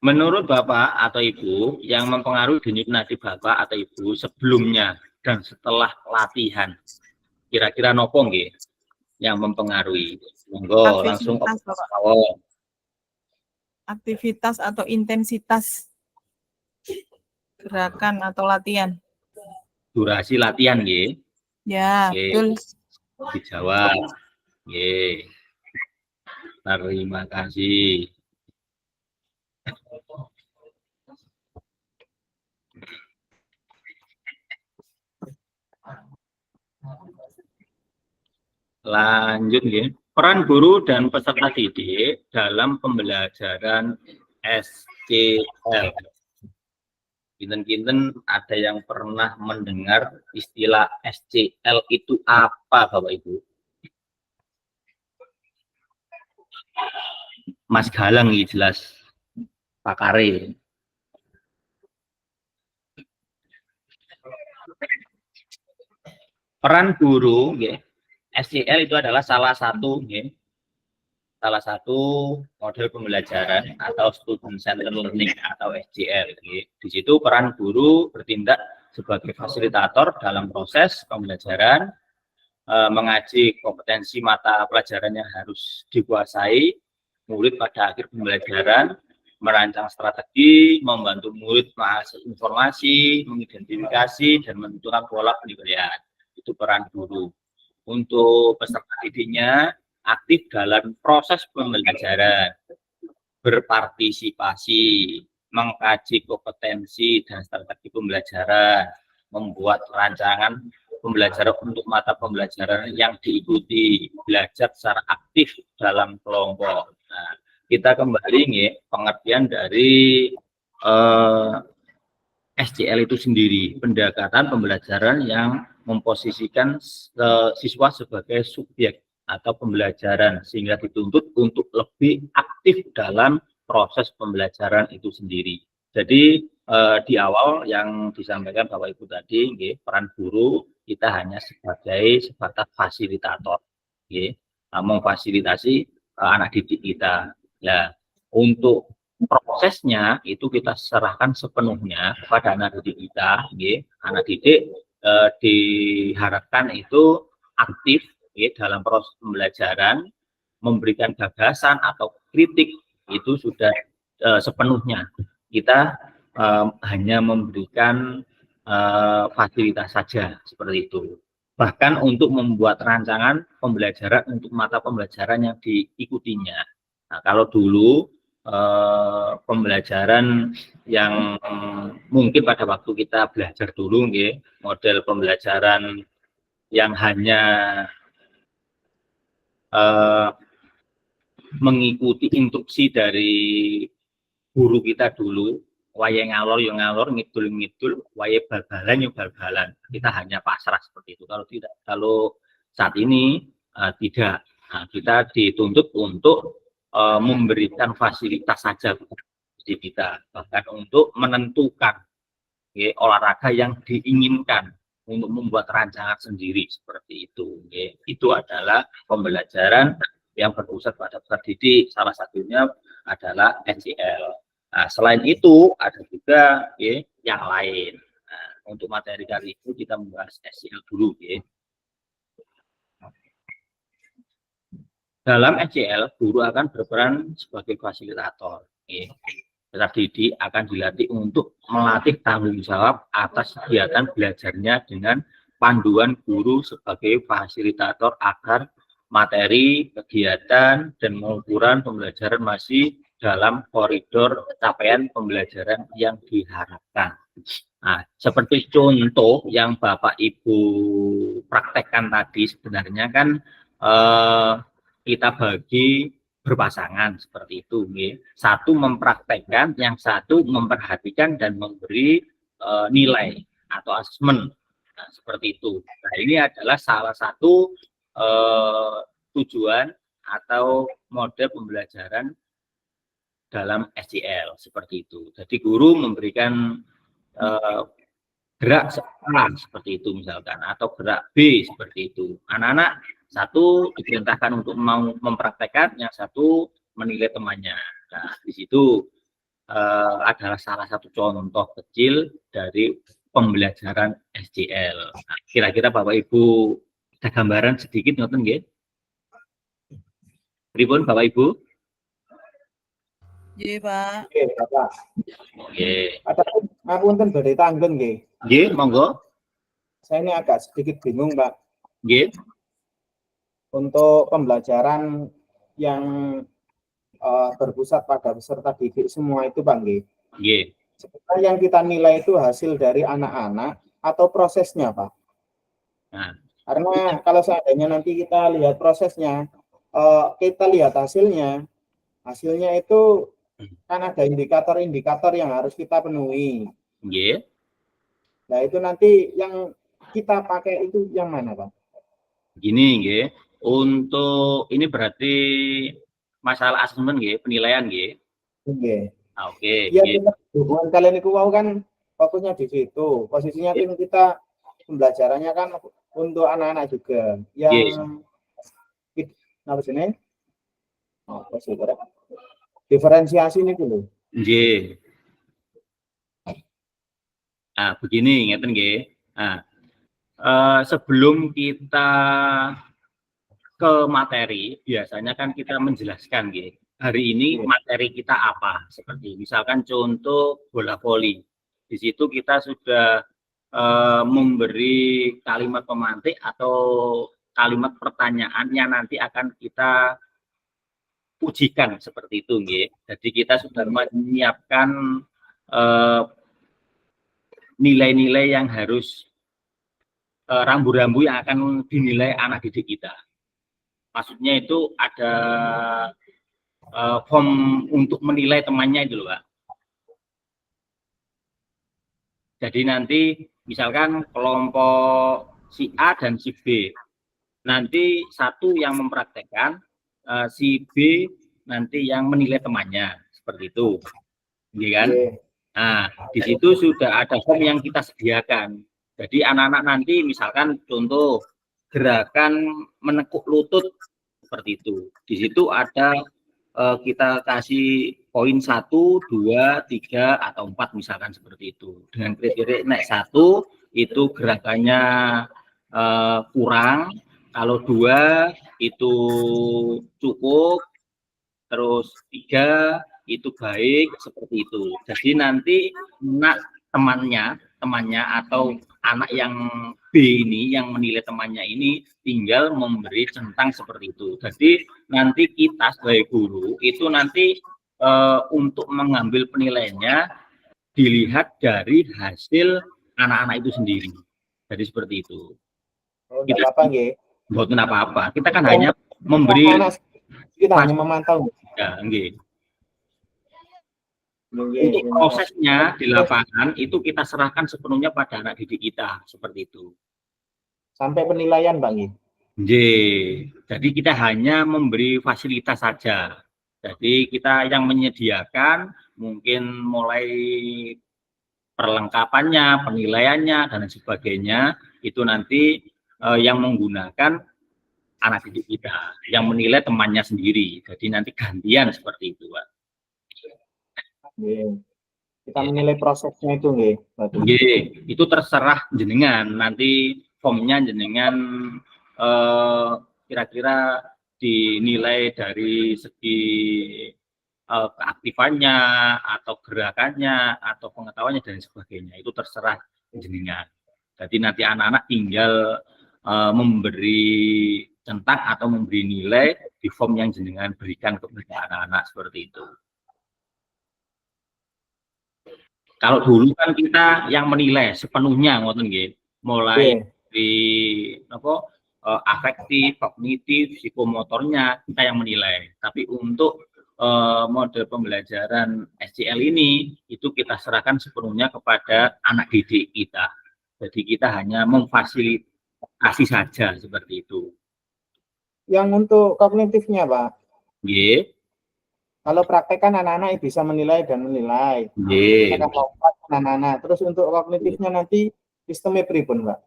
S2: Menurut Bapak atau Ibu, yang mempengaruhi denyut nadi Bapak atau Ibu sebelumnya dan setelah latihan, kira-kira nopo nggih yang mempengaruhi? Monggo langsung awal.
S4: Aktivitas atau intensitas gerakan atau latihan.
S2: Durasi latihan, nggih.
S4: Ya, betul.
S2: Dijawab. Nggih. Terima kasih. Lanjut, nggih. Peran guru dan peserta didik dalam pembelajaran SCL. Kinten-kinten ada yang pernah mendengar istilah SCL itu apa, Bapak Ibu? Mas Galang nih jelas pakare. Peran guru, nggih. SCL itu adalah salah satu model pembelajaran atau student centered learning atau SCL. Di situ peran guru bertindak sebagai fasilitator dalam proses pembelajaran, mengaji kompetensi mata pelajaran yang harus dikuasai murid pada akhir pembelajaran, merancang strategi, membantu murid mengakses informasi, mengidentifikasi dan menentukan pola penilaian. Itu peran guru. Untuk peserta didiknya aktif dalam proses pembelajaran, berpartisipasi, mengkaji kompetensi dan strategi pembelajaran, membuat rancangan pembelajaran untuk mata pembelajaran yang diikuti, belajar secara aktif dalam kelompok. Nah, kita kembali nih pengertian dari SCL itu sendiri, pendekatan pembelajaran yang memposisikan siswa sebagai subjek atau pembelajaran sehingga dituntut untuk lebih aktif dalam proses pembelajaran itu sendiri. Jadi di awal yang disampaikan Bapak Ibu tadi, peran guru kita hanya sebatas fasilitator, memfasilitasi anak didik kita. Ya, untuk prosesnya itu kita serahkan sepenuhnya kepada anak didik kita. Anak didik diharapkan itu aktif dalam proses pembelajaran, memberikan gagasan atau kritik itu sudah sepenuhnya. Kita hanya memberikan fasilitas saja seperti itu. Bahkan untuk membuat rancangan pembelajaran untuk mata pembelajaran yang diikutinya. Nah, kalau dulu pembelajaran yang mungkin pada waktu kita belajar dulu, model pembelajaran yang hanya mengikuti instruksi dari guru kita dulu, wae ngalor yo ngalor, ngidul-ngidul, wae bal-balan yo bal-balan. Kita hanya pasrah seperti itu. Kalau saat ini tidak. Nah, kita dituntut untuk memberikan fasilitas saja kepada kita, bahkan untuk menentukan olahraga yang diinginkan untuk membuat rancangan sendiri seperti itu. Itu adalah pembelajaran yang berpusat pada peserta didik. Salah satunya adalah SJL. Nah, selain itu ada juga yang lain. Nah, untuk materi kali ini kita membahas SJL dulu. Dalam SJL, guru akan berperan sebagai fasilitator. Peserta didik akan dilatih untuk melatih tanggung jawab atas kegiatan belajarnya dengan panduan guru sebagai fasilitator agar materi, kegiatan, dan pengukuran pembelajaran masih dalam koridor capaian pembelajaran yang diharapkan. Nah, seperti contoh yang Bapak Ibu praktekkan tadi, sebenarnya kan kita bagi berpasangan seperti itu. Satu mempraktekkan, yang satu memperhatikan dan memberi nilai atau asesmen. Nah, seperti itu. Nah, ini adalah salah satu tujuan atau model pembelajaran dalam SJL seperti itu. Jadi guru memberikan gerak A seperti itu misalkan, atau gerak B seperti itu. Anak-anak satu diperintahkan untuk mau mempraktekkan, yang satu menilai temannya. Nah, di situ adalah salah satu contoh kecil dari pembelajaran SJL. Nah, kira-kira Bapak Ibu ada gambaran sedikit ngoten nggih? Pripun Bapak Ibu?
S4: Iya, Pak.
S8: Oke, Bapak.
S2: Oke.
S8: Ngapunten badhe tanggen nggih.
S2: Nggih, monggo.
S8: Saya ini agak sedikit bingung, Pak.
S2: Nggih.
S8: Untuk pembelajaran yang berpusat pada peserta didik semua itu, Pak nggih.
S2: Nggih.
S8: Sebenarnya yang kita nilai itu hasil dari anak-anak atau prosesnya, Pak?
S2: Nah.
S8: Karena kalau seandainya nanti kita lihat prosesnya, kita lihat hasilnya itu kan ada indikator-indikator yang harus kita penuhi.
S2: Nggih.
S8: Nah, itu nanti yang kita pakai itu yang mana, Pak?
S2: Gini nggih, untuk ini berarti masalah asesmen nggih, penilaian nggih.
S8: Oke.
S2: Oke.
S8: Ya, hubungan kalian itu kan fokusnya di situ. Posisinya tim kita pembelajarannya kan untuk anak-anak juga. Yang apa sini? Oh, diferensiasi ini dulu.
S2: Nggih. Nah, begini ngeten nggih. Nah, sebelum kita ke materi, biasanya kan kita menjelaskan nggih. Hari ini materi kita apa? Seperti misalkan contoh bola voli. Di situ kita sudah memberi kalimat pemantik atau kalimat pertanyaan yang nanti akan kita ujikan seperti itu nggih. Jadi kita sudah menyiapkan nilai-nilai yang harus rambu-rambu yang akan dinilai anak didik kita. Maksudnya itu ada form untuk menilai temannya itu loh, Pak. Jadi nanti misalkan kelompok si A dan si B, nanti satu yang mempraktekkan, si B nanti yang menilai temannya seperti itu, iya kan?
S8: Oke.
S2: Nah, di situ sudah ada form yang kita sediakan. Jadi anak-anak nanti misalkan contoh gerakan menekuk lutut seperti itu. Di situ ada kita kasih poin 1, 2, 3, atau 4 misalkan seperti itu. Dengan kriteria naik 1 itu gerakannya kurang, kalau 2 itu cukup, terus 3 itu baik, seperti itu. Jadi nanti temannya atau anak yang B ini yang menilai temannya ini tinggal memberi centang seperti itu. Jadi nanti kita sebagai guru itu nanti untuk mengambil penilaiannya dilihat dari hasil anak-anak itu sendiri. Jadi seperti itu.
S8: Oh, enggak apa-apa, nggih.
S2: Bukan apa-apa. Kita kan hanya memberi
S8: Kita hanya memantau.
S2: ya, nggih.
S8: Nggih,
S2: Untuk
S8: nggih.
S2: prosesnya di lapangan itu kita serahkan sepenuhnya pada anak didik kita, seperti itu.
S8: Sampai penilaian, Pak, nggih.
S2: Jadi kita hanya memberi fasilitas saja. Jadi kita yang menyediakan mungkin mulai perlengkapannya, penilaiannya dan sebagainya itu nanti yang menggunakan anak didik kita, yang menilai temannya sendiri. Jadi nanti gantian seperti itu, Pak.
S8: Nggih. Kita menilai prosesnya itu, nggih.
S2: Nggih, itu terserah jenengan. Nanti formnya jenengan kira-kira dinilai dari segi keaktifannya atau gerakannya atau pengetahuannya dan sebagainya. Itu terserah jenengan. Jadi nanti anak-anak tinggal memberi centang atau memberi nilai di form yang jenengan berikan kepada anak-anak seperti itu. Kalau dulu kan kita yang menilai sepenuhnya, ngoten nggih, mulai di afektif, kognitif, psikomotornya kita yang menilai. Tapi untuk model pembelajaran SCL ini itu kita serahkan sepenuhnya kepada anak didik kita. Jadi kita hanya memfasilitasi saja seperti itu.
S8: Yang untuk kognitifnya, Pak.
S2: Nggih.
S8: Kalau praktek kan anak-anak bisa menilai dan menilai.
S2: Nggih.
S8: Anak-anak. Terus untuk kognitifnya nanti sistemnya pripun, Pak?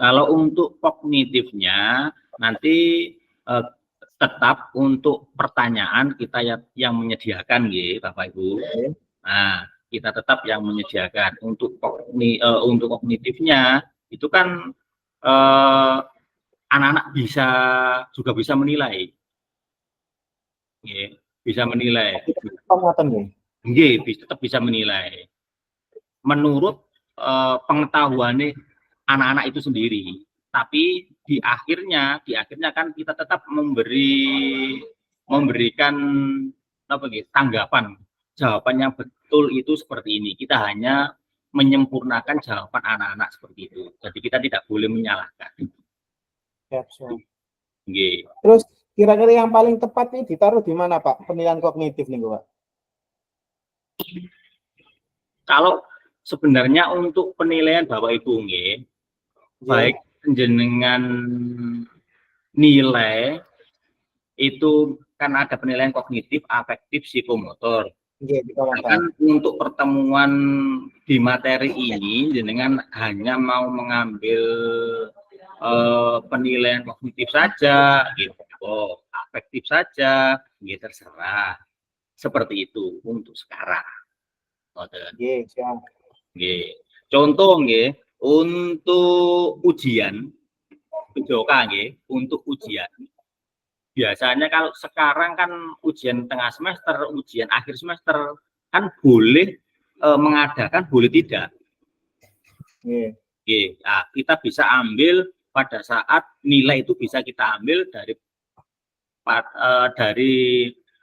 S2: Kalau untuk kognitifnya nanti tetap untuk pertanyaan kita yang menyediakan, nggih, Bapak Ibu. Nah, kita tetap yang menyediakan untuk kognitifnya itu kan anak-anak juga bisa menilai. Nggih. Bisa menilai. Nggih, tetap bisa menilai. Menurut pengetahuan anak-anak itu sendiri. Tapi di akhirnya kan kita tetap memberikan tanggapan. Jawaban yang betul itu seperti ini. Kita hanya menyempurnakan jawaban anak-anak seperti itu. Jadi kita tidak boleh menyalahkan.
S8: Siap.
S2: Nggih.
S8: Terus kira-kira yang paling tepat ini ditaruh di mana, Pak? Penilaian kognitif nih, Pak.
S2: Kalau sebenarnya untuk penilaian Bapak Ibu nggih, baik jenengan nilai itu kan ada penilaian kognitif, afektif, psikomotor. Kan untuk pertemuan di materi ini jenengan hanya mau mengambil penilaian kognitif saja, gitu, afektif saja, gitu, terserah. Seperti itu untuk sekarang. Contoh, untuk ujian, untuk ujian. Biasanya kalau sekarang kan ujian tengah semester, ujian akhir semester kan boleh mengadakan, boleh tidak. Nah, kita bisa ambil pada saat nilai itu bisa kita ambil dari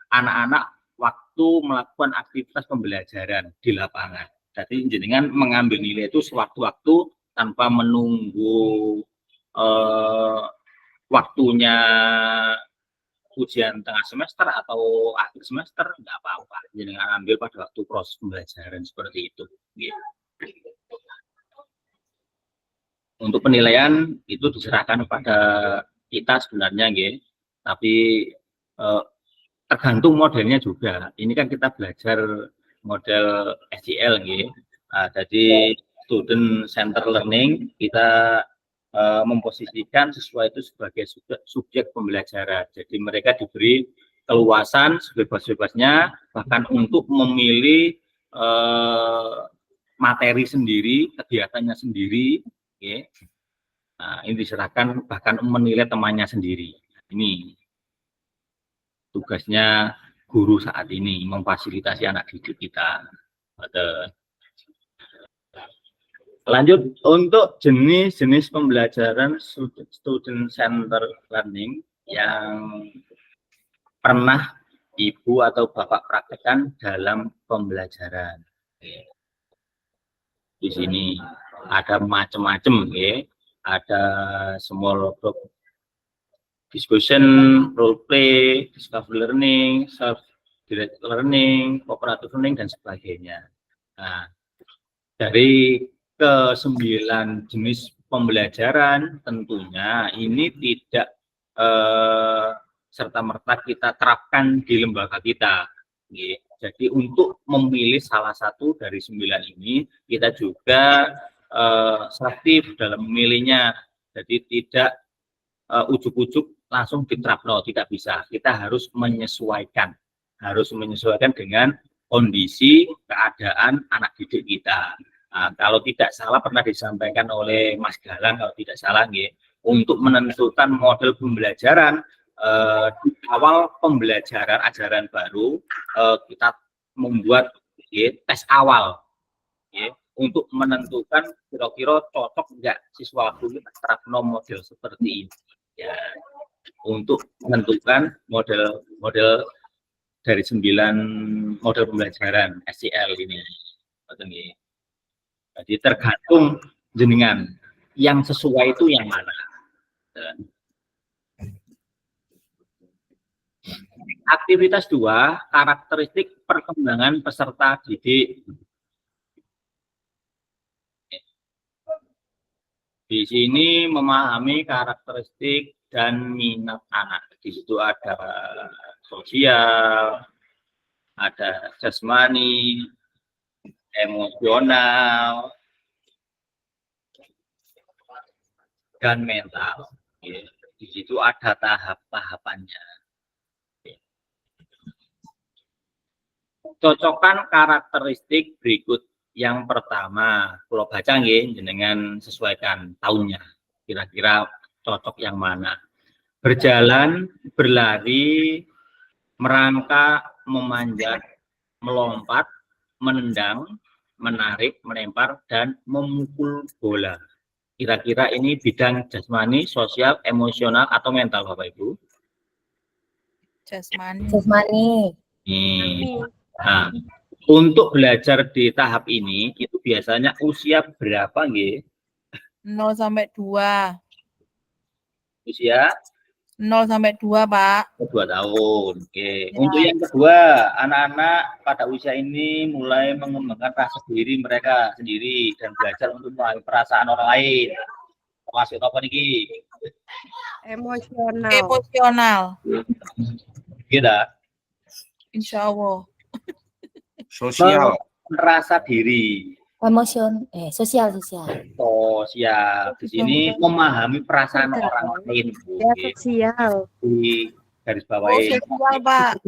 S2: anak-anak waktu melakukan aktivitas pembelajaran di lapangan. Jadi jenengan mengambil nilai itu sewaktu-waktu tanpa menunggu waktunya ujian tengah semester atau akhir semester, enggak apa-apa. Jenengan ambil pada waktu proses pembelajaran seperti itu. Untuk penilaian itu diserahkan pada kita sebenarnya, tapi tergantung modelnya juga. Ini kan kita belajar model SCL gitu. Nah, jadi student center learning kita memposisikan siswa itu sebagai subjek pembelajaran. Jadi mereka diberi keluasan sebebas-bebasnya bahkan untuk memilih materi sendiri, kegiatannya sendiri, okay. Nah, ini diserahkan bahkan menilai temannya sendiri. Ini tugasnya guru saat ini, memfasilitasi anak didik kita. Lanjut, untuk jenis-jenis pembelajaran student center learning yang pernah Ibu atau Bapak praktekkan dalam pembelajaran. Di sini ada macam-macam, ya. Ada small group discussion, role play, discovery learning, self-directed learning, cooperative learning, dan sebagainya. Nah, dari ke-9 jenis pembelajaran tentunya ini tidak serta-merta kita terapkan di lembaga kita. Jadi untuk memilih salah satu dari 9 ini, kita juga selektif dalam memilihnya. Jadi tidak ujuk-ujuk langsung diterapkan, tidak bisa. Kita harus menyesuaikan dengan kondisi keadaan anak didik kita. Nah, kalau tidak salah pernah disampaikan oleh Mas Galang, kalau tidak salah, untuk menentukan model pembelajaran di awal pembelajaran ajaran baru, kita membuat tes awal untuk menentukan kira-kira cocok enggak siswa kita terapkan model seperti ini, ya, untuk menentukan model dari 9 model pembelajaran SCL ini. Jadi tergantung jenengan yang sesuai itu yang mana. Aktivitas 2, karakteristik perkembangan peserta didik. Di sini memahami karakteristik dan minat anak. Di situ ada sosial, ada jasmani, emosional, dan mental. Di situ ada tahap-tahapannya. Cocokkan karakteristik berikut. Yang pertama, kalau baca jenengan sesuaikan tahunnya. Kira-kira cocok yang mana? Berjalan, berlari, merangkak, memanjat, melompat, menendang, menarik, melempar, dan memukul bola. Kira-kira ini bidang jasmani, sosial, emosional, atau mental, Bapak Ibu?
S6: Jasmani.
S2: Nah, untuk belajar di tahap ini, itu biasanya usia berapa,
S4: 0 sampai 2.
S2: Usia?
S4: 0 sampai 2, Pak.
S2: 2 tahun. Oke.
S4: Ya.
S2: Untuk yang kedua, anak-anak pada usia ini mulai mengembangkan rasa diri mereka sendiri dan belajar untuk memahami perasaan orang lain. Masuk apa nih?
S4: Emosional.
S2: Gitu.
S4: Insya Allah.
S3: Sosial.
S2: Rasa diri.
S6: Sosial.
S2: Sosial. Di sini memahami perasaan orang lain.
S5: Sosial.
S2: Di garis bawahi.
S4: Sosial, Pak.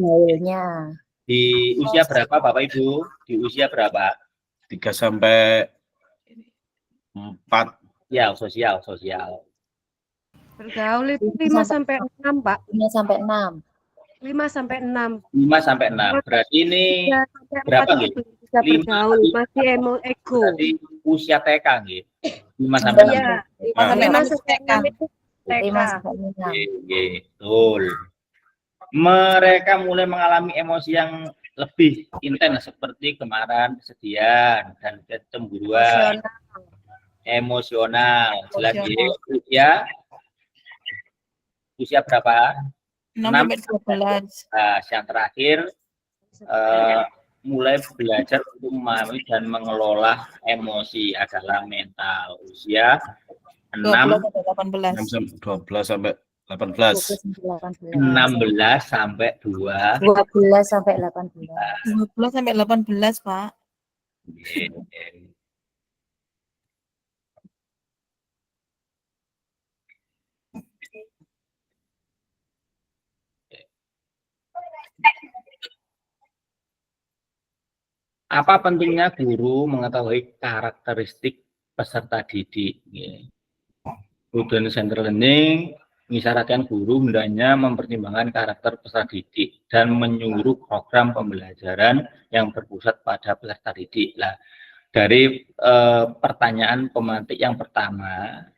S2: Di usia berapa, Bapak Ibu? Di usia berapa?
S3: 3 sampai 4.
S2: Ya, sosial.
S5: Bergaul itu 5 sampai 6, Pak.
S6: 5 sampai 6.
S5: 5 sampai 6.
S2: 5 sampai 6. Berarti ini berapa nih?
S5: Bisa bergaul, masih ego.
S2: Berarti usia TK nih. 5 sampai 6.
S5: Iya, 5 sampai 6 itu TK.
S2: Betul. Mereka mulai mengalami emosi yang lebih intens seperti kemarahan, kesedihan, dan kecemburuan. Emosional. Jelas ya. Usia berapa?
S4: 6 sampai 12.
S2: Yang terakhir mulai belajar untuk memahami dan mengelola emosi adalah mental. Usia 6
S4: sampai 18.
S3: 12 sampai 18.
S2: 16 sampai 2.
S6: 12 sampai 18.
S4: 12 sampai 18, Pak.
S2: Apa pentingnya guru mengetahui karakteristik peserta didik? Student Center Learning mengisyaratkan guru hendaknya mempertimbangkan karakter peserta didik dan menyuruh program pembelajaran yang berpusat pada peserta didik. Nah, dari pertanyaan pemantik yang pertama,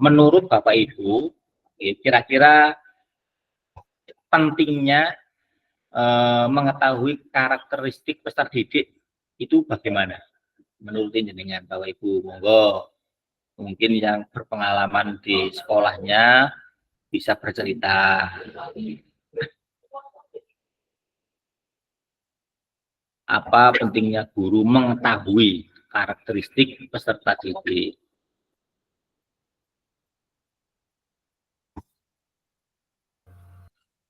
S2: menurut Bapak Ibu, kira-kira pentingnya mengetahui karakteristik peserta didik itu bagaimana? Menurut jenengan Bapak Ibu, monggo. Mungkin yang berpengalaman di sekolahnya bisa bercerita. Apa pentingnya guru mengetahui karakteristik peserta didik?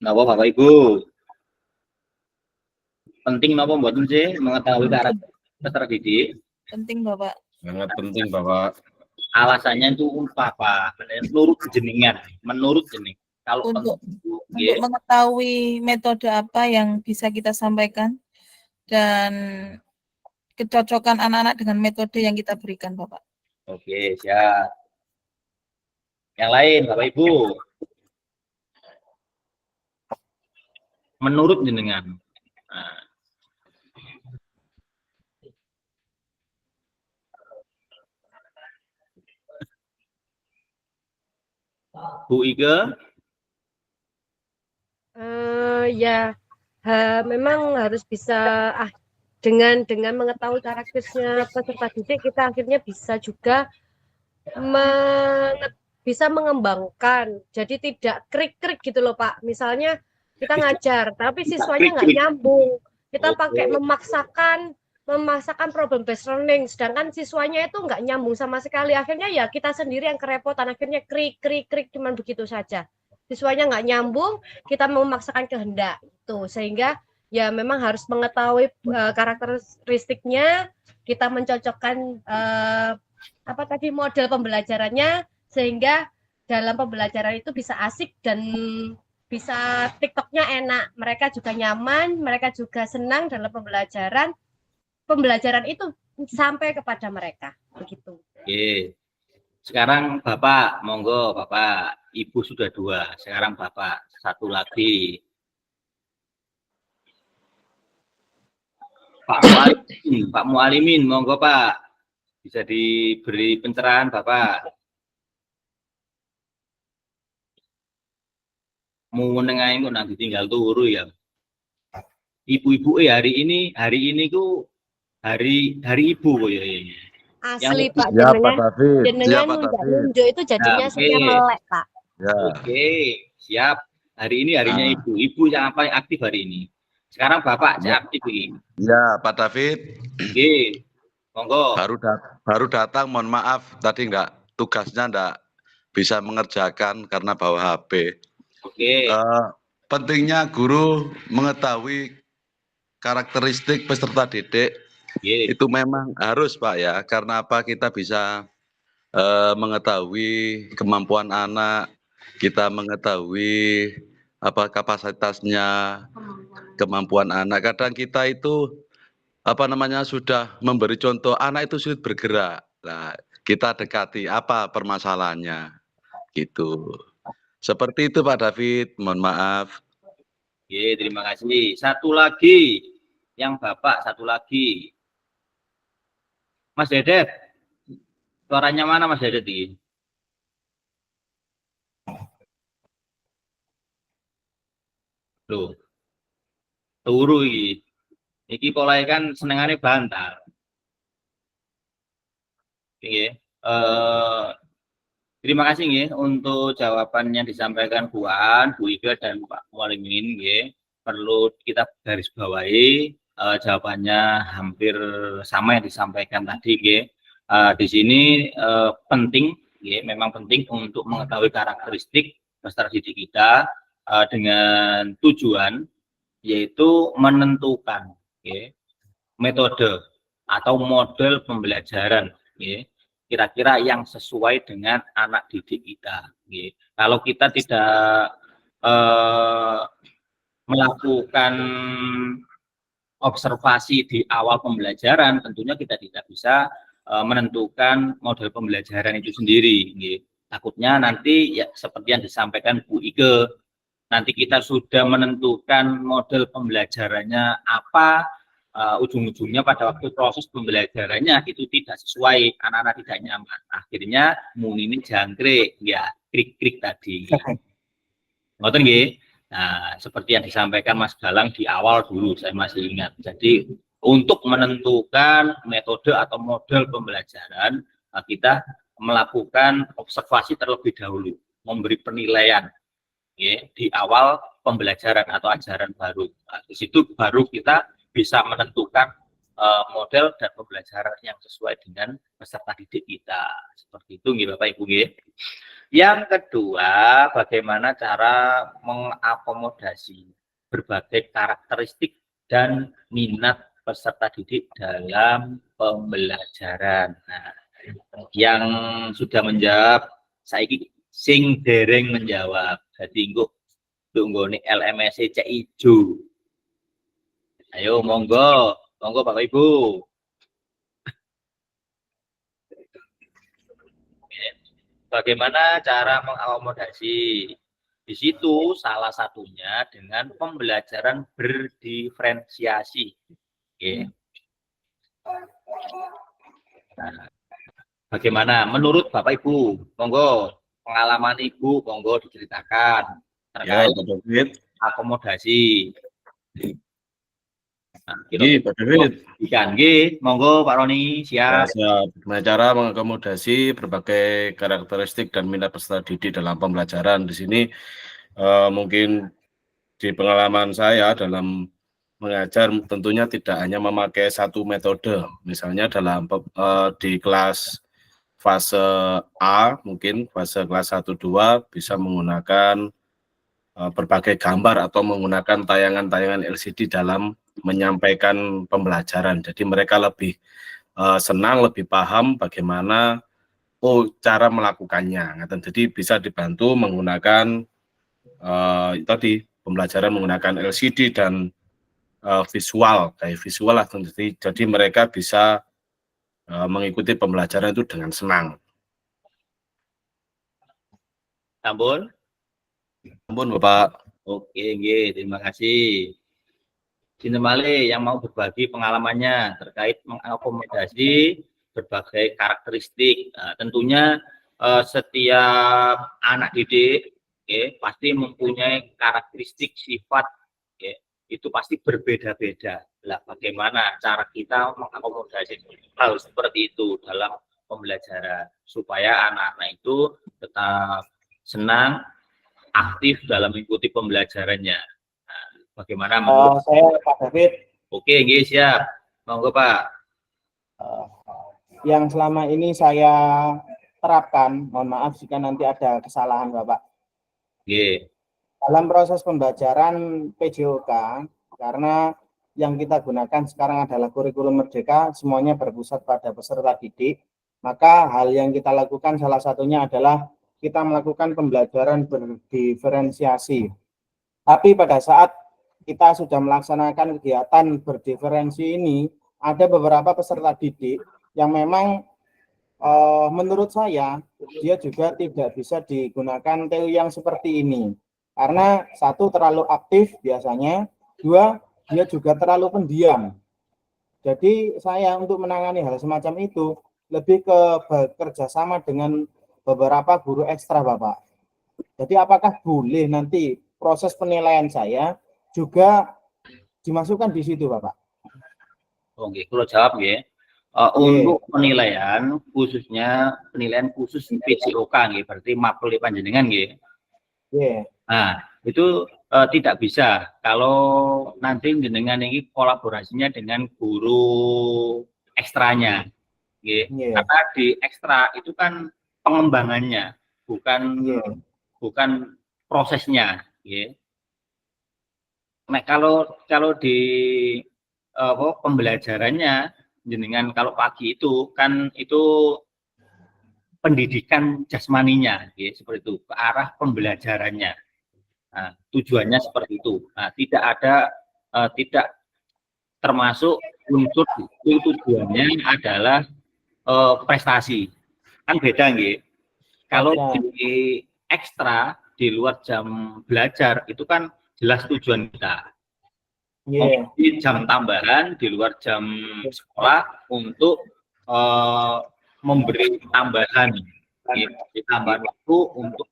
S2: Napa Bapak Ibu? Penting napa mboten sih mengetahui karakter peserta didik?
S4: Penting, Bapak.
S3: Sangat penting, Bapak.
S2: Alasannya itu apa? Menurut jenengan, kalau
S4: Untuk mengetahui metode apa yang bisa kita sampaikan dan kecocokan anak-anak dengan metode yang kita berikan, Bapak.
S2: Oke, siap. Yang lain, Bapak Ibu. Menurut jenengan. Nah. Bu Ike?
S5: Ya, memang harus bisa dengan mengetahui karakternya peserta didik, kita akhirnya bisa juga bisa mengembangkan. Jadi tidak krik-krik gitu loh Pak. Misalnya kita ngajar, tapi siswanya nggak nyambung. Kita pakai memaksakan problem based learning, sedangkan siswanya itu nggak nyambung sama sekali. Akhirnya ya kita sendiri yang kerepotan, akhirnya krik cuman begitu saja. Siswanya nggak nyambung, kita memaksakan kehendak itu, sehingga ya memang harus mengetahui karakteristiknya, kita mencocokkan model pembelajarannya, sehingga dalam pembelajaran itu bisa asik dan bisa TikToknya enak, mereka juga nyaman, mereka juga senang dalam pembelajaran itu sampai kepada mereka, begitu.
S2: Oke. Sekarang Bapak, monggo Bapak, Ibu sudah 2, sekarang Bapak 1 lagi. Pak Mualimin, monggo Pak, bisa diberi pencerahan Bapak. Mau menengahin kok nanti tinggal turu ya. Ibu-ibu hari ini ku hari ibu kok ya.
S5: Asli Pak,
S10: ya, Pak David.
S5: Jenengan nunjuk itu jadinya saya melek Pak.
S10: Ya.
S2: Oke, siap. Hari ini harinya ibu. Ibu yang paling aktif hari ini. Sekarang Bapak yang aktif ini.
S10: Ya, Pak David.
S2: Oke, monggo.
S10: Baru datang, mohon maaf. Tadi tugasnya enggak bisa mengerjakan karena bawa HP.
S2: Oke.
S10: Pentingnya guru mengetahui karakteristik peserta didik. Itu memang harus Pak ya, karena apa, kita bisa mengetahui kemampuan anak, kita mengetahui apa kapasitasnya, kemampuan anak. Kadang kita itu sudah memberi contoh, anak itu sulit bergerak. Nah, kita dekati apa permasalahannya gitu. Seperti itu Pak David, mohon maaf.
S2: Oke, terima kasih. Satu lagi, yang Bapak satu lagi. Mas Dedet, suaranya mana Mas Dedet ini? Loh, turu ini. Iki polai kan senengane bantal. Oke, terima kasih nggih untuk jawaban yang disampaikan Bu An, Bu Ida dan Pak Mualimin nggih. Perlu kita garis bawahi jawabannya hampir sama yang disampaikan tadi nggih. Di sini penting nggih, memang penting untuk mengetahui karakteristik peserta didik kita dengan tujuan yaitu menentukan metode atau model pembelajaran kira-kira yang sesuai dengan anak didik kita. Kalau kita tidak melakukan observasi di awal pembelajaran, tentunya kita tidak bisa menentukan model pembelajaran itu sendiri. Takutnya nanti ya seperti yang disampaikan Bu Ike, nanti kita sudah menentukan model pembelajarannya apa, ujung-ujungnya pada waktu proses pembelajarannya itu tidak sesuai, anak-anak tidak nyaman. Akhirnya muni jangkrik, ya krik-krik tadi. Ngoten nggih. Nah, seperti yang disampaikan Mas Galang di awal dulu, saya masih ingat. Jadi, untuk menentukan metode atau model pembelajaran, kita melakukan observasi terlebih dahulu, memberi penilaian di awal pembelajaran atau ajaran baru. Nah, di situ baru kita bisa menentukan model dan pembelajaran yang sesuai dengan peserta didik kita. Seperti itu, Bapak Ibu. Yang kedua, bagaimana cara mengakomodasi berbagai karakteristik dan minat peserta didik dalam pembelajaran. Nah, yang sudah menjawab, saiki sing dereng menjawab. Jadi nggone LMS cek ijo. Ayo monggo Bapak Ibu. Bagaimana cara mengakomodasi? Di situ salah satunya dengan pembelajaran berdiferensiasi. Nah, bagaimana menurut Bapak Ibu? Monggo pengalaman Ibu, monggo diceritakan terkait akomodasi. Nah, monggo Pak Roni, siap.
S3: Bagaimana cara mengakomodasi berbagai karakteristik dan minat peserta didik dalam pembelajaran. Di sini mungkin di pengalaman saya dalam mengajar tentunya tidak hanya memakai satu metode. Misalnya dalam di kelas fase A, mungkin fase kelas 1-2 bisa menggunakan berbagai gambar atau menggunakan tayangan-tayangan LCD dalam menyampaikan pembelajaran. Jadi mereka lebih senang, lebih paham bagaimana cara melakukannya. Jadi bisa dibantu menggunakan tadi pembelajaran menggunakan LCD dan visual, kayak visual lah. Jadi mereka bisa mengikuti pembelajaran itu dengan senang.
S2: Ampun
S3: Bapak.
S2: Oke, terima kasih. Sinten malih yang mau berbagi pengalamannya terkait mengakomodasi berbagai karakteristik. Nah, tentunya setiap anak didik pasti mempunyai karakteristik sifat itu pasti berbeda-beda. Lah, bagaimana cara kita mengakomodasi hal seperti itu dalam pembelajaran supaya anak-anak itu tetap senang, aktif dalam mengikuti pembelajarannya. Bagaimana menurut
S8: saya Pak David?
S2: Oke, siap. Monggo Pak.
S8: Yang selama ini saya terapkan, mohon maaf jika nanti ada kesalahan Bapak. Dalam proses pembelajaran PJOK, karena yang kita gunakan sekarang adalah kurikulum merdeka, semuanya berpusat pada peserta didik, maka hal yang kita lakukan salah satunya adalah kita melakukan pembelajaran berdiferensiasi. Tapi pada saat kita sudah melaksanakan kegiatan berdiferensi ini, ada beberapa peserta didik yang memang menurut saya dia juga tidak bisa digunakan teori yang seperti ini. Karena satu, terlalu aktif biasanya, dua, dia juga terlalu pendiam. Jadi saya untuk menangani hal semacam itu lebih ke bekerja sama dengan beberapa guru ekstra Bapak. Jadi apakah boleh nanti proses penilaian saya juga dimasukkan di situ, Bapak?
S2: Oke, kalau jawab untuk penilaian khususnya penilaian khusus PJOK berarti mapel panjenengan Nah, itu tidak bisa kalau nanti jenengan ini kolaborasinya dengan guru ekstranya. Karena di ekstra itu kan pengembangannya, bukan prosesnya, ya. Nah, kalau di pembelajarannya jenengan kalau pagi itu kan itu pendidikan jasmaninya, ya, seperti itu ke arah pembelajarannya. Nah, tujuannya seperti itu. Nah, tidak termasuk unsur tujuannya adalah prestasi, kan beda, nggih. Kalau di ekstra di luar jam belajar itu kan jelas tujuan kita. Di jam tambahan di luar jam sekolah untuk memberi tambahan, tambahan waktu untuk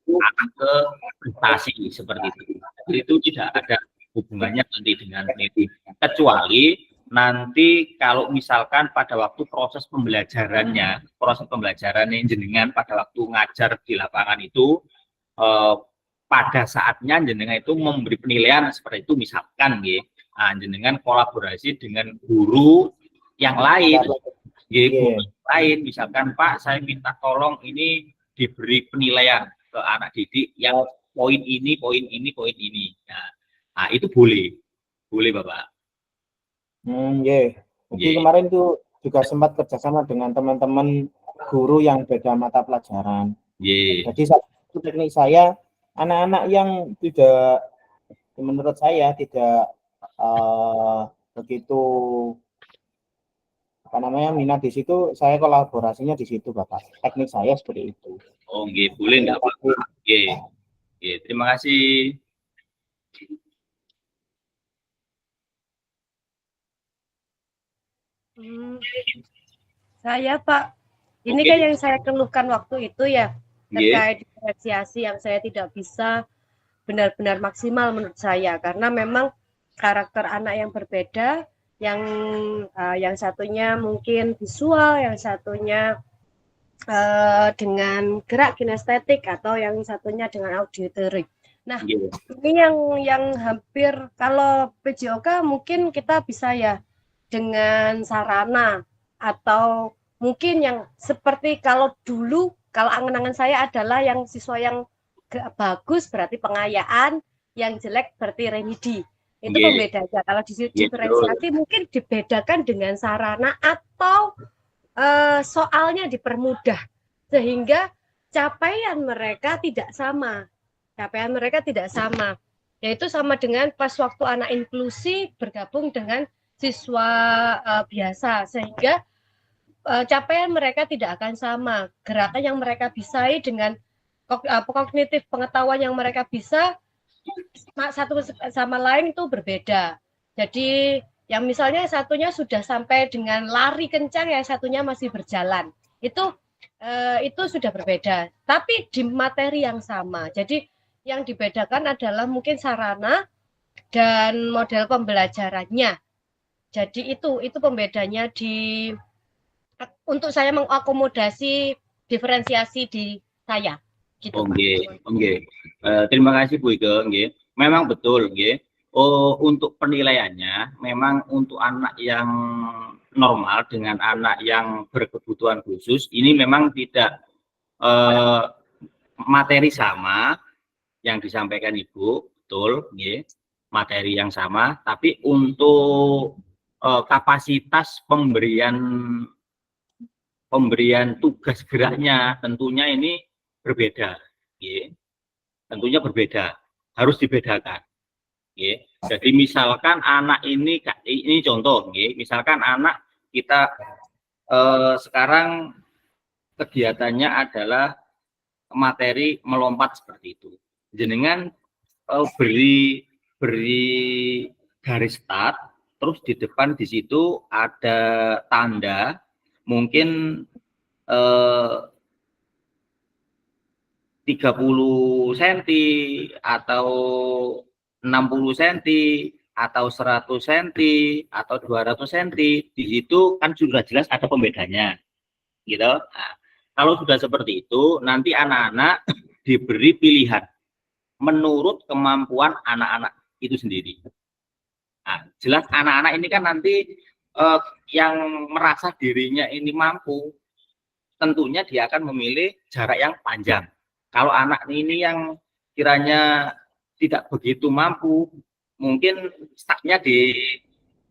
S2: ke prestasi seperti itu. Jadi itu tidak ada hubungannya nanti dengan ini, kecuali nanti kalau misalkan pada waktu proses pembelajarannya jenengan pada waktu ngajar di lapangan itu pada saatnya jenengan itu memberi penilaian seperti itu, misalkan jenengan kolaborasi dengan guru yang lain, misalkan Pak saya minta tolong ini diberi penilaian ke anak didik yang poin ini. Nah, itu boleh Bapak.
S8: Jadi kemarin tuh juga sempat kerjasama dengan teman-teman guru yang beda mata pelajaran. Jadi satu teknik saya, anak-anak yang tidak, menurut saya tidak begitu minat di situ, saya kolaborasinya di situ, Bapak. Teknik saya seperti itu.
S2: Oh, boleh enggak, Pak? Terima kasih.
S5: Saya, Pak, ini kan yang saya keluhkan waktu itu ya, terkait diferensiasi yang saya tidak bisa benar-benar maksimal menurut saya, karena memang karakter anak yang berbeda, yang satunya mungkin visual, yang satunya dengan gerak kinestetik, atau yang satunya dengan auditory. Nah, ini yang hampir, kalau PJOK mungkin kita bisa ya dengan sarana, atau mungkin yang seperti kalau dulu, kalau angan-angan saya adalah yang siswa yang bagus berarti pengayaan, yang jelek berarti remedi. Itu pembedanya. Kalau diferensiasi mungkin dibedakan dengan sarana atau soalnya dipermudah, sehingga capaian mereka tidak sama. Yaitu sama dengan pas waktu anak inklusi bergabung dengan siswa biasa, sehingga capaian mereka tidak akan sama. Gerakan yang mereka bisa dengan kognitif pengetahuan yang mereka bisa satu sama lain itu berbeda. Jadi yang misalnya satunya sudah sampai dengan lari kencang, yang satunya masih berjalan, itu sudah berbeda, tapi di materi yang sama. Jadi yang dibedakan adalah mungkin sarana dan model pembelajarannya. Jadi itu pembedanya untuk saya mengakomodasi diferensiasi di saya. Gitu,
S2: terima kasih Bu Ike. Memang betul, untuk penilaiannya memang untuk anak yang normal dengan anak yang berkebutuhan khusus ini memang tidak materi sama yang disampaikan Ibu, betul, materi yang sama, tapi untuk kapasitas pemberian tugas geraknya tentunya ini berbeda, tentunya berbeda, harus dibedakan. Jadi misalkan anak ini contoh, misalkan anak kita sekarang kegiatannya adalah materi melompat seperti itu. Jenengan beri garis start, terus di depan di situ ada tanda mungkin 30 cm atau 60 cm atau 100 cm atau 200 cm, di situ kan sudah jelas ada pembedanya, Nah, kalau sudah seperti itu, nanti anak-anak diberi pilihan menurut kemampuan anak-anak itu sendiri. Nah, jelas anak-anak ini kan nanti yang merasa dirinya ini mampu, tentunya dia akan memilih jarak yang panjang. Kalau anak ini yang kiranya tidak begitu mampu, mungkin stucknya di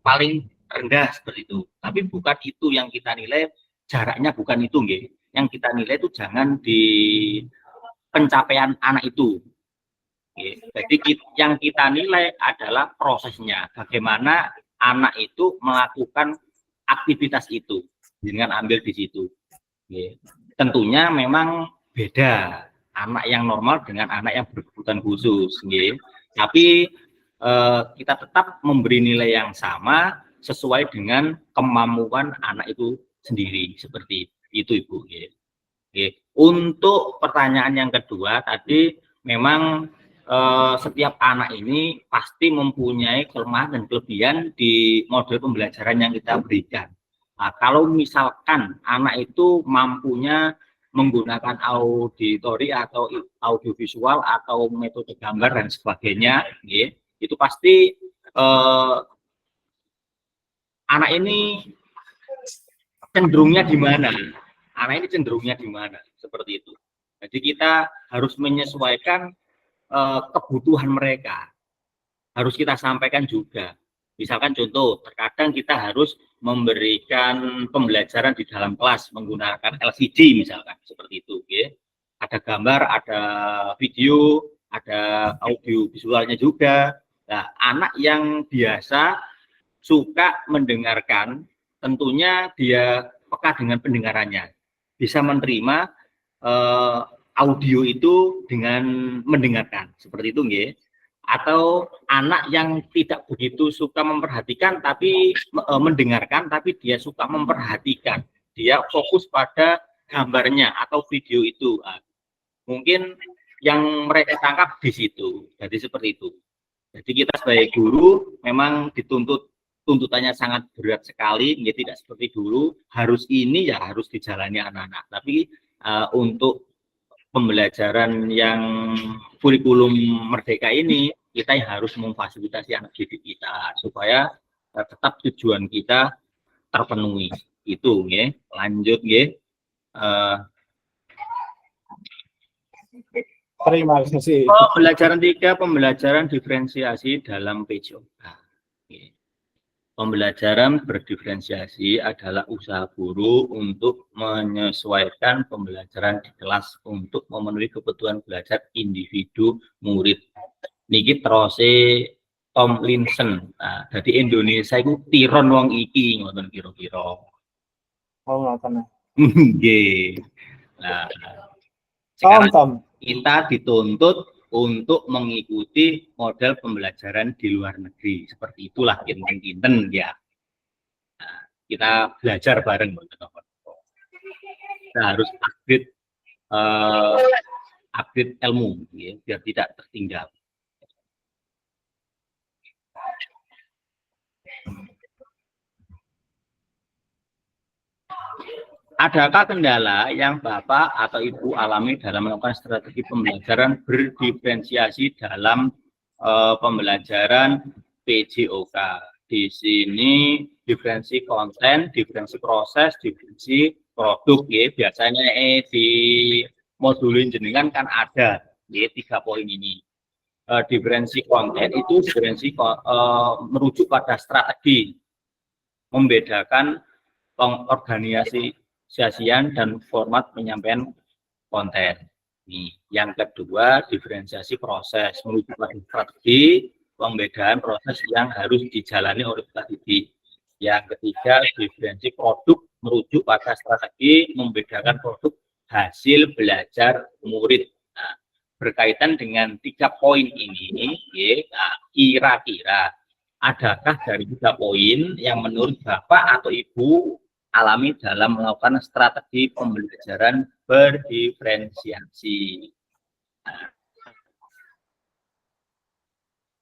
S2: paling rendah seperti itu. Tapi bukan itu yang kita nilai, jaraknya bukan itu, nggih. Yang kita nilai itu jangan di pencapaian anak itu. Jadi yang kita nilai adalah prosesnya, bagaimana anak itu melakukan aktivitas itu, dengan ambil di situ. Tentunya memang beda anak yang normal dengan anak yang berkebutuhan khusus, tapi kita tetap memberi nilai yang sama sesuai dengan kemampuan anak itu sendiri, seperti itu, Ibu. Untuk pertanyaan yang kedua tadi, memang setiap anak ini pasti mempunyai kelemahan dan kelebihan di model pembelajaran yang kita berikan. Nah, kalau misalkan anak itu mampunya menggunakan auditori atau audiovisual atau metode gambar dan sebagainya, itu pasti anak ini cenderungnya di mana? Anak ini cenderungnya di mana? Seperti itu. Jadi kita harus menyesuaikan kebutuhan mereka, harus kita sampaikan juga. Misalkan contoh, terkadang kita harus memberikan pembelajaran di dalam kelas menggunakan LCD misalkan, seperti itu. Ada gambar, ada video, ada audio visualnya juga. Nah, anak yang biasa suka mendengarkan, tentunya dia peka dengan pendengarannya, bisa menerima audio itu dengan mendengarkan, seperti itu, nggih. Atau anak yang tidak begitu suka memperhatikan tapi mendengarkan, tapi dia suka memperhatikan, dia fokus pada gambarnya atau video itu. Mungkin yang mereka tangkap di situ. Jadi seperti itu. Jadi kita sebagai guru memang tuntutannya sangat berat sekali, ya tidak seperti dulu, harus ini ya harus dijalani anak-anak. Tapi untuk pembelajaran yang kurikulum merdeka ini, kita yang harus memfasilitasi anak didik kita supaya tetap tujuan kita terpenuhi. Itu, ya. Lanjut, ya.
S8: Terima kasih.
S2: Pembelajaran 3, pembelajaran diferensiasi dalam PJOK. Pembelajaran berdiferensiasi adalah usaha guru untuk menyesuaikan pembelajaran di kelas untuk memenuhi kebutuhan belajar individu murid. Niki terose Tomlinson. Nah, jadi Indonesia itu tiron wong iki ngoten kira-kira.
S8: Oh, ngoten.
S2: Nggih. Nah, sekarang kita dituntut untuk mengikuti model pembelajaran di luar negeri. Seperti itulah kinten-kinten ya. Nah, kita belajar bareng. Kita harus upgrade ilmu ya, biar tidak tertinggal. Adakah kendala yang Bapak atau Ibu alami dalam melakukan strategi pembelajaran berdiferensiasi dalam pembelajaran PJOK? Di sini diferensi konten, diferensi proses, diferensi produk. Ya. Biasanya di modul jenengan kan ada ya, 3 poin ini. Diferensi konten itu diferensi merujuk pada strategi, membedakan pengorganisasi dan format penyampaian konten. Yang kedua, diferensiasi proses, merujuk pada strategi, pembedaan proses yang harus dijalani oleh peserta didik. Yang ketiga, diferensi produk, merujuk pada strategi, membedakan produk hasil belajar murid. Nah, berkaitan dengan 3 poin ini, kira-kira adakah dari 3 poin yang menurut Bapak atau Ibu alami dalam melakukan strategi pembelajaran berdiferensiasi? Nah,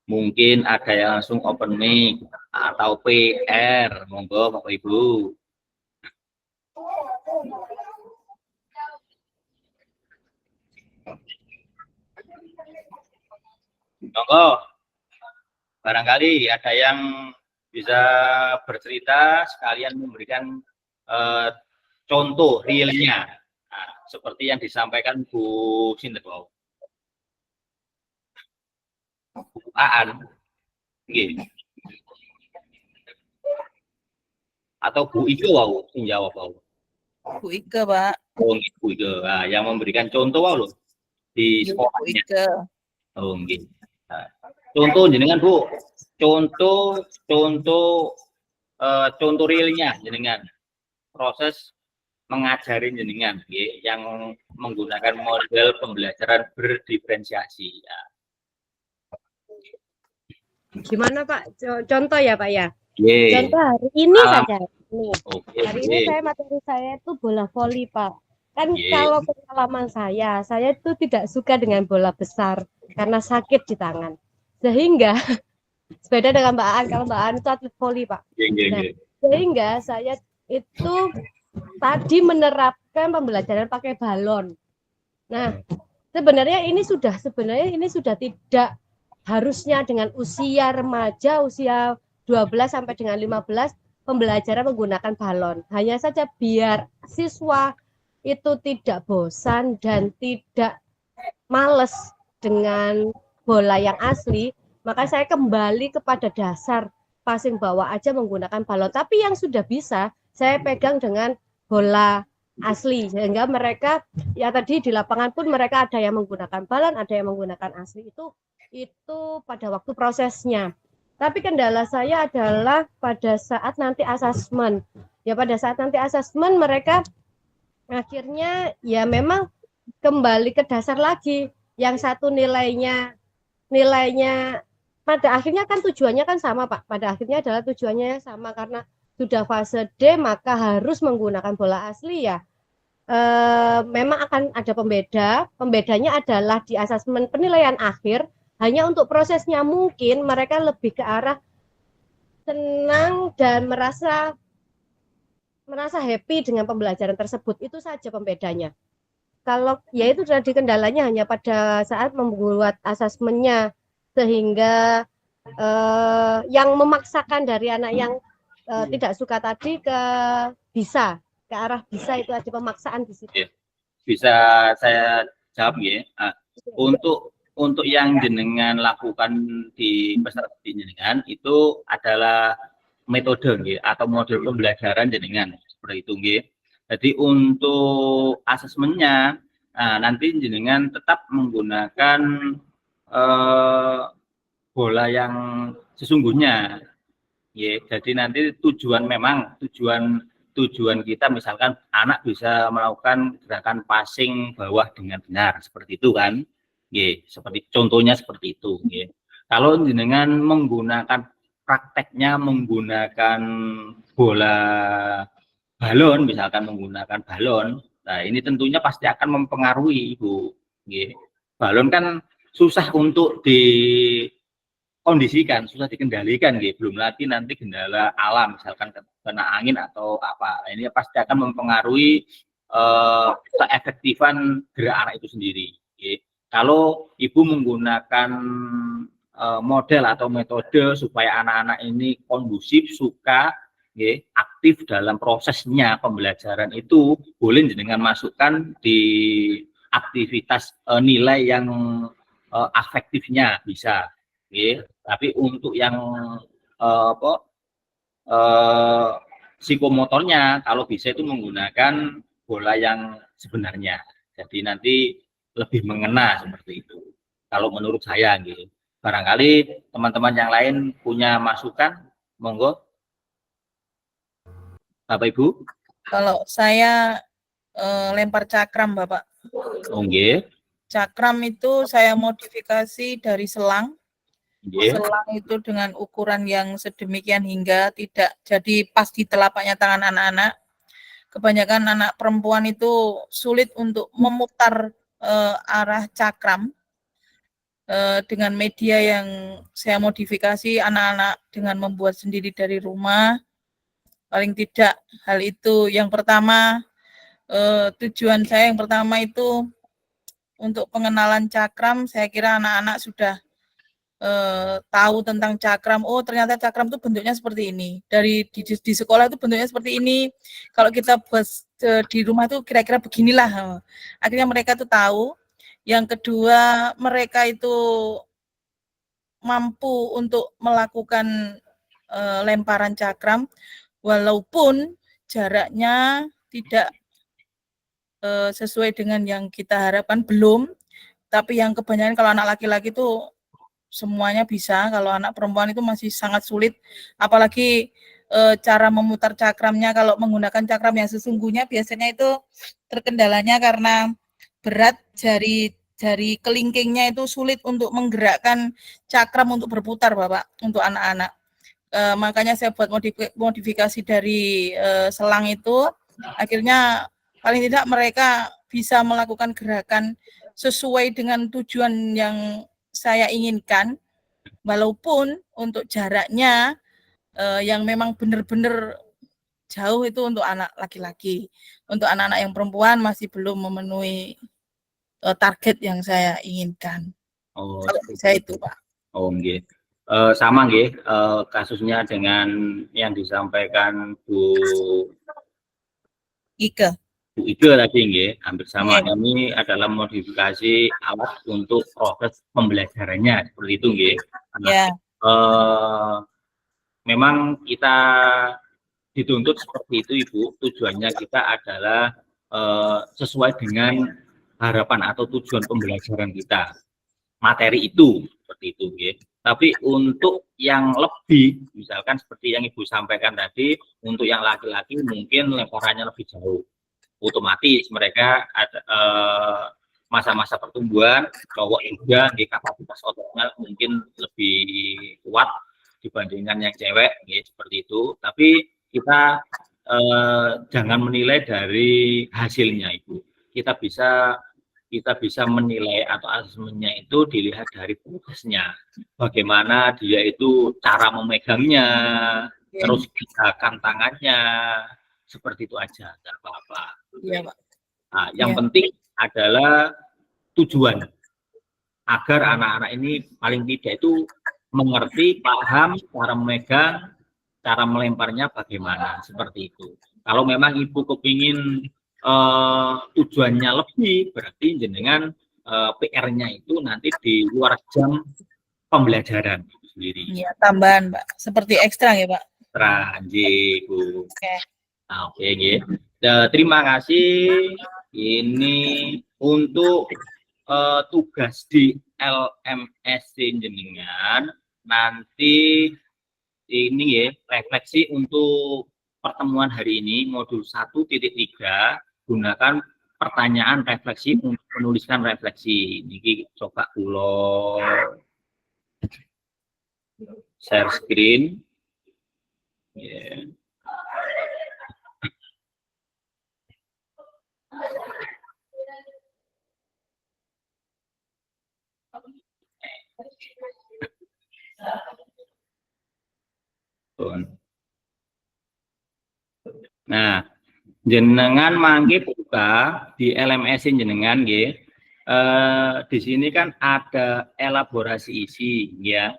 S2: mungkin ada yang langsung open mic atau PR, monggo Bapak Ibu. Monggo, barangkali ada yang bisa bercerita sekalian memberikan contoh realnya, seperti yang disampaikan Bu Sinterwau. Aan, nggih. Atau Bu Ike wau sing jawab wau.
S4: Bu Ike, Pak.
S2: Oh, nggih, Bu Ike. Nah, yang memberikan contoh wau lho di
S4: Bu
S2: sekolahnya.
S4: Ike.
S2: Oh, nggih. Nah, contoh jenengan Bu, contoh realnya jenengan proses mengajarin jenengan yang menggunakan model pembelajaran berdiferensiasi. Ya.
S5: Gimana Pak? Contoh ya Pak ya?
S2: Ye.
S5: Contoh hari ini saja. Nih.
S2: Oke,
S5: hari ini materi saya itu bola voli Pak. Kan
S2: Ye.
S5: kalau pengalaman saya itu tidak suka dengan bola besar karena sakit di tangan. Sehingga sepeda dengan Mbak An, kalau Mbak An itu atlet voli Pak. Nah, sehingga saya itu tadi menerapkan pembelajaran pakai balon. Nah, sebenarnya ini sudah tidak harusnya dengan usia remaja, usia 12 sampai dengan 15 pembelajaran menggunakan balon. Hanya saja biar siswa itu tidak bosan dan tidak males dengan bola yang asli, maka saya kembali kepada dasar passing bawah aja menggunakan balon. Tapi yang sudah bisa saya pegang dengan bola asli, sehingga mereka ya tadi di lapangan pun mereka ada yang menggunakan balon, ada yang menggunakan asli. Itu pada waktu prosesnya. Tapi kendala saya adalah pada saat nanti asesmen. Ya pada saat nanti asesmen mereka akhirnya ya memang kembali ke dasar lagi. Yang satu nilainya pada akhirnya kan tujuannya kan sama Pak. Pada akhirnya adalah tujuannya sama karena sudah fase D maka harus menggunakan bola asli ya. Memang akan ada pembedanya adalah di asesmen penilaian akhir. Hanya untuk prosesnya mungkin mereka lebih ke arah senang dan merasa happy dengan pembelajaran tersebut. Itu saja pembedanya. Kalau ya itu tadi kendalanya hanya pada saat membuat asesmennya, sehingga yang memaksakan dari anak yang tidak suka tadi ke arah bisa itu ada pemaksaan di situ.
S2: Bisa saya jawab ya. Untuk yang jenengan lakukan di peserta jenengan itu adalah metode atau model pembelajaran jenengan seperti itu nggih. Jadi untuk asesmennya nanti jenengan tetap menggunakan bola yang sesungguhnya. Jadi nanti tujuan kita misalkan anak bisa melakukan gerakan passing bawah dengan benar seperti itu kan. Seperti contohnya seperti itu. Kalau jenengan prakteknya menggunakan bola balon, misalkan menggunakan balon, nah ini tentunya pasti akan mempengaruhi Ibu. Balon kan susah untuk dikondisikan, susah dikendalikan, belum lagi nanti kendala alam, misalkan kena angin atau apa. Nah, ini pasti akan mempengaruhi keefektifan gerak anak itu sendiri. Kalau Ibu menggunakan model atau metode supaya anak-anak ini kondusif, suka, aktif dalam prosesnya pembelajaran itu, boleh dengan masukkan di aktivitas nilai yang afektifnya bisa. Tapi untuk yang psikomotornya, kalau bisa itu menggunakan bola yang sebenarnya. Jadi nanti lebih mengena seperti itu. Kalau menurut saya, barangkali teman-teman yang lain punya masukan, monggo. Bapak Ibu.
S4: Kalau saya lempar cakram, Bapak. Cakram itu saya modifikasi dari selang. Selang itu dengan ukuran yang sedemikian hingga tidak jadi pas di telapaknya tangan anak-anak. Kebanyakan anak perempuan itu sulit untuk memutar arah cakram. Dengan media yang saya modifikasi, anak-anak dengan membuat sendiri dari rumah. Paling tidak hal itu yang pertama, tujuan saya yang pertama itu untuk pengenalan cakram. Saya kira anak-anak sudah tahu tentang cakram. Oh, ternyata cakram itu bentuknya seperti ini. Di sekolah itu bentuknya seperti ini. Kalau kita buat di rumah itu kira-kira beginilah. Akhirnya mereka tuh tahu. Yang kedua, mereka itu mampu untuk melakukan lemparan cakram, walaupun jaraknya tidak sesuai dengan yang kita harapkan, belum. Tapi yang kebanyakan kalau anak laki-laki itu semuanya bisa, kalau anak perempuan itu masih sangat sulit, apalagi cara memutar cakramnya kalau menggunakan cakram yang sesungguhnya biasanya itu terkendalanya karena berat jari kelingkingnya itu sulit untuk menggerakkan cakram untuk berputar, Bapak, untuk anak-anak. Makanya saya buat modifikasi dari selang itu, akhirnya paling tidak mereka bisa melakukan gerakan sesuai dengan tujuan yang saya inginkan, walaupun untuk jaraknya yang memang benar-benar jauh itu untuk anak laki-laki. Untuk anak-anak yang perempuan masih belum memenuhi target yang saya inginkan.
S2: Oh,
S4: kalau saya itu, Pak.
S2: Oh, nggih. Sama nggih, kasusnya dengan yang disampaikan Bu
S4: Ike
S2: tadi nggih, hampir sama. Ini adalah modifikasi alat untuk proses pembelajarannya seperti itu nggih. Memang kita dituntut seperti itu, Ibu. Tujuannya kita adalah sesuai dengan harapan atau tujuan pembelajaran kita. Materi itu seperti itu, nggih. Tapi untuk yang lebih, misalkan seperti yang Ibu sampaikan tadi, untuk yang laki-laki mungkin lemparannya lebih jauh. Otomatis mereka ada masa-masa pertumbuhan, cowok juga di kapasitas ototnya mungkin lebih kuat dibandingkan yang cewek, ya, seperti itu. Tapi kita jangan menilai dari hasilnya, Ibu. Kita bisa menilai atau asesmennya itu dilihat dari prosesnya. Bagaimana dia itu cara memegangnya, terus gerakan tangannya, seperti itu aja, nggak apa-apa.
S4: Iya, Pak.
S2: Nah, yang penting adalah tujuan agar anak-anak ini paling tidak itu mengerti, paham cara memegang, cara melemparnya bagaimana, seperti itu. Kalau memang Ibu kepingin tujuannya lebih, berarti jenengan PR-nya itu nanti di luar jam pembelajaran itu sendiri.
S4: Iya, tambahan, Pak. Seperti ekstra ya, Pak.
S2: Ekstra, Bu.
S4: Oke.
S2: Nah, oke, terima kasih. Ini untuk tugas di LMS jenengan. Nanti ini ya, refleksi untuk pertemuan hari ini modul 1.3, gunakan pertanyaan refleksi untuk menuliskan refleksi. Ini coba kula share screen. Yeah. Nah, jenengan mangke buka di LMS jenengan nggih. Di sini kan ada elaborasi isi ya.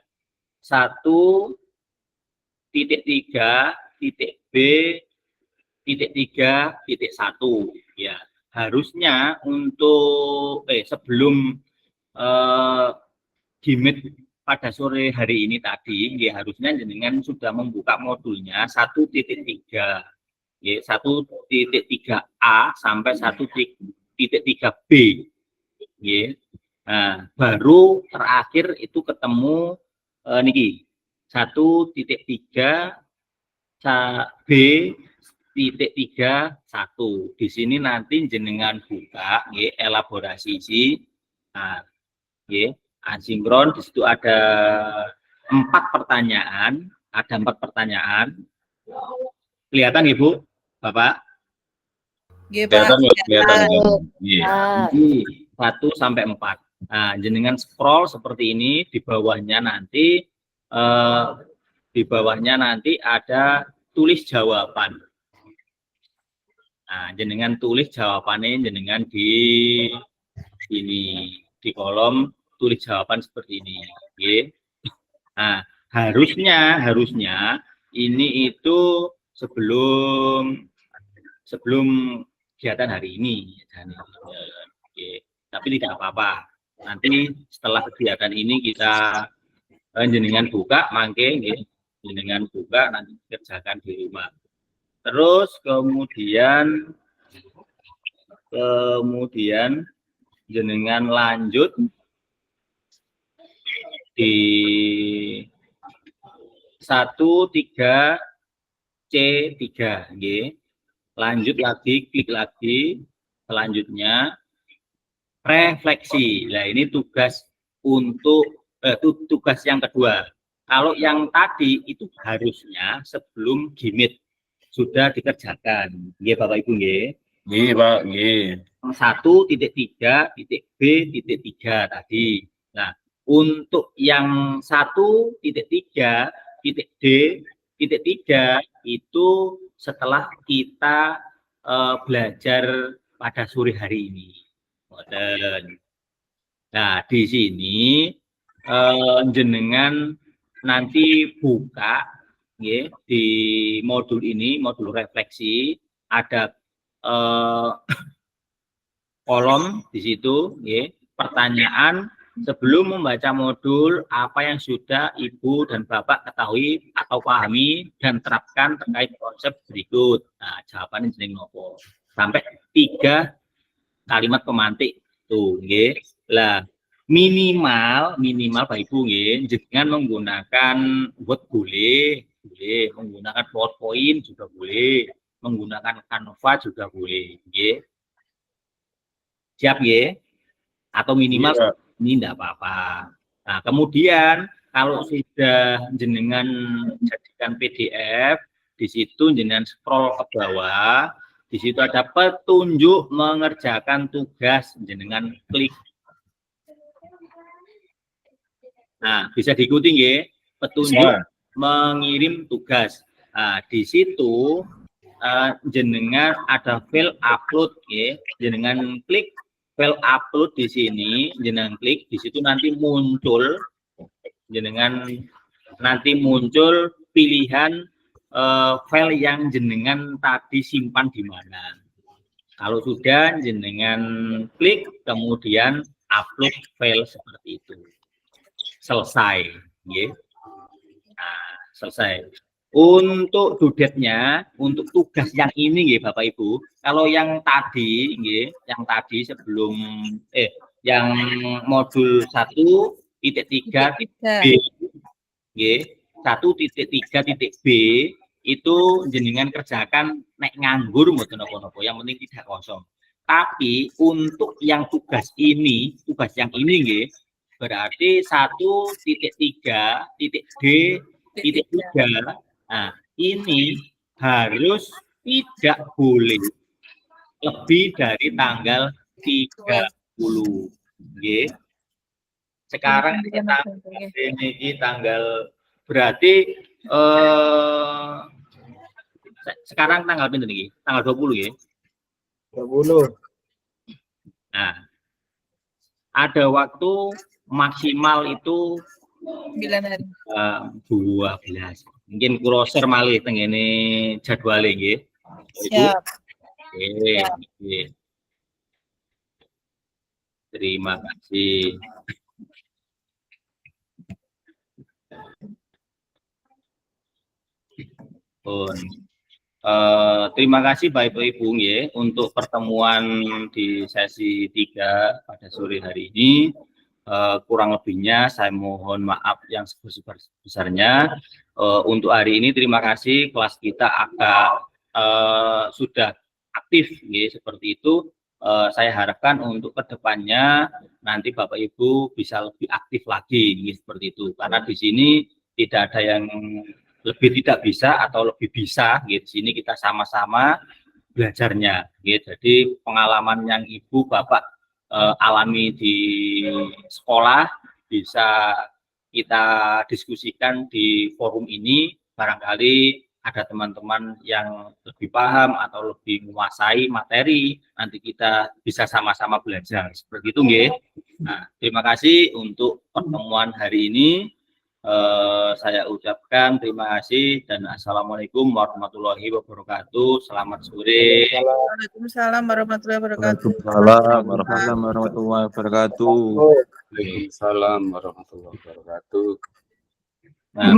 S2: 1.3.B.3.1 ya. Harusnya untuk sebelum Gimit pada sore hari ini tadi, ya, harusnya jenengan sudah membuka modulnya 1.3, ya, 1.3A sampai 1.3B, ya. Nah, baru terakhir itu ketemu niki 1.3 B.3.1. Di sini nanti jenengan buka, ya, elaborasi isi. Nah, ya, asinkron, di situ ada 4 pertanyaan, kelihatan Ibu, Bapak?
S4: Kelihatan.
S2: Ini 1 sampai 4. Nah, jenengan scroll seperti ini, di bawahnya nanti ada tulis jawaban. Nah, jenengan tulis jawabannya jenengan di sini, di kolom tulis jawaban seperti ini. Okay. Nah, harusnya ini itu sebelum kegiatan hari ini. Okay. Tapi tidak apa-apa. Nanti setelah kegiatan ini kita jenengan buka mangke nggih, jenengan buka nanti kerjakan di rumah. Terus kemudian jenengan lanjut di 13C3 nggih. Lanjut lagi, klik lagi. Selanjutnya refleksi. Nah, ini tugas tugas yang kedua. Kalau yang tadi itu harusnya sebelum gimit sudah dikerjakan. Nggih Bapak Ibu nggih.
S3: Nggih, Pak, nggih.
S2: 1.3.B.3 tadi. Nah, untuk yang 1.3.D.3 itu setelah kita belajar pada sore hari ini. Nah, di sini jenengan nanti buka ya, di modul ini, modul refleksi, ada kolom di situ ya, pertanyaan sebelum membaca modul apa yang sudah Ibu dan Bapak ketahui atau pahami dan terapkan terkait konsep berikut. Nah, jawabannya jeneng nopo. Sampai 3 kalimat pemantik tuh nggih. Lah minimal Pak Ibu nggih, jenengan menggunakan Word boleh, menggunakan PowerPoint juga boleh, menggunakan Canva juga boleh nggih. Siap nggih? Atau minimal ini enggak apa-apa. Nah, kemudian kalau sudah jenengan jadikan PDF, di situ jenengan scroll ke bawah, di situ ada petunjuk mengerjakan tugas, jenengan klik. Nah, bisa diikuti nggih, petunjuk mengirim tugas. Nah, di situ jenengan ada file upload nggih, jenengan klik file upload di sini, jenengan klik di situ nanti muncul pilihan file yang jenengan tadi simpan di mana. Kalau sudah jenengan klik kemudian upload file seperti itu. Selesai, nggih. Nah, selesai. Untuk due-date-nya, untuk tugas yang ini nggih Bapak Ibu, kalau yang tadi nggih, yang tadi sebelum yang modul 1.3.B nggih, 1.3.B itu jenengan kerjakan nek nganggur mboten napa-napa, yang penting tidak kosong. Tapi untuk yang tugas yang ini nggih, berarti 1.3.D.3. Nah, ini harus tidak boleh lebih dari tanggal 30. Nggih. Sekarang ini tanggal berarti sekarang tanggal pinten iki? Tanggal 20 nggih.
S8: 20.
S2: Nah, ada waktu maksimal itu
S4: 9 hari.
S2: 12. Mungkin kula share malih teng ngene jadwale nggih.
S4: Siap.
S2: Nggih. Terima kasih. Terima kasih Bapak Ibu nggih untuk pertemuan di sesi 3 pada sore hari ini. Kurang lebihnya saya mohon maaf yang sebesar-besarnya. Untuk hari ini terima kasih, kelas kita agak sudah aktif nggih, seperti itu. Saya harapkan untuk kedepannya nanti Bapak Ibu bisa lebih aktif lagi nggih, seperti itu. Karena di sini tidak ada yang lebih tidak bisa atau lebih bisa nggih. Di sini kita sama-sama belajarnya nggih. Jadi pengalaman yang Ibu Bapak alami di sekolah bisa kita diskusikan di forum ini, barangkali ada teman-teman yang lebih paham atau lebih menguasai materi, nanti kita bisa sama-sama belajar seperti itu nggih. Nah, terima kasih untuk pertemuan hari ini. Saya ucapkan terima kasih dan assalamualaikum warahmatullahi wabarakatuh. Selamat sore.
S4: Waalaikumsalam warahmatullahi wabarakatuh.
S11: Waalaikumsalam warahmatullahi wabarakatuh.
S1: Waalaikumsalam warahmatullahi wabarakatuh.
S2: Nah,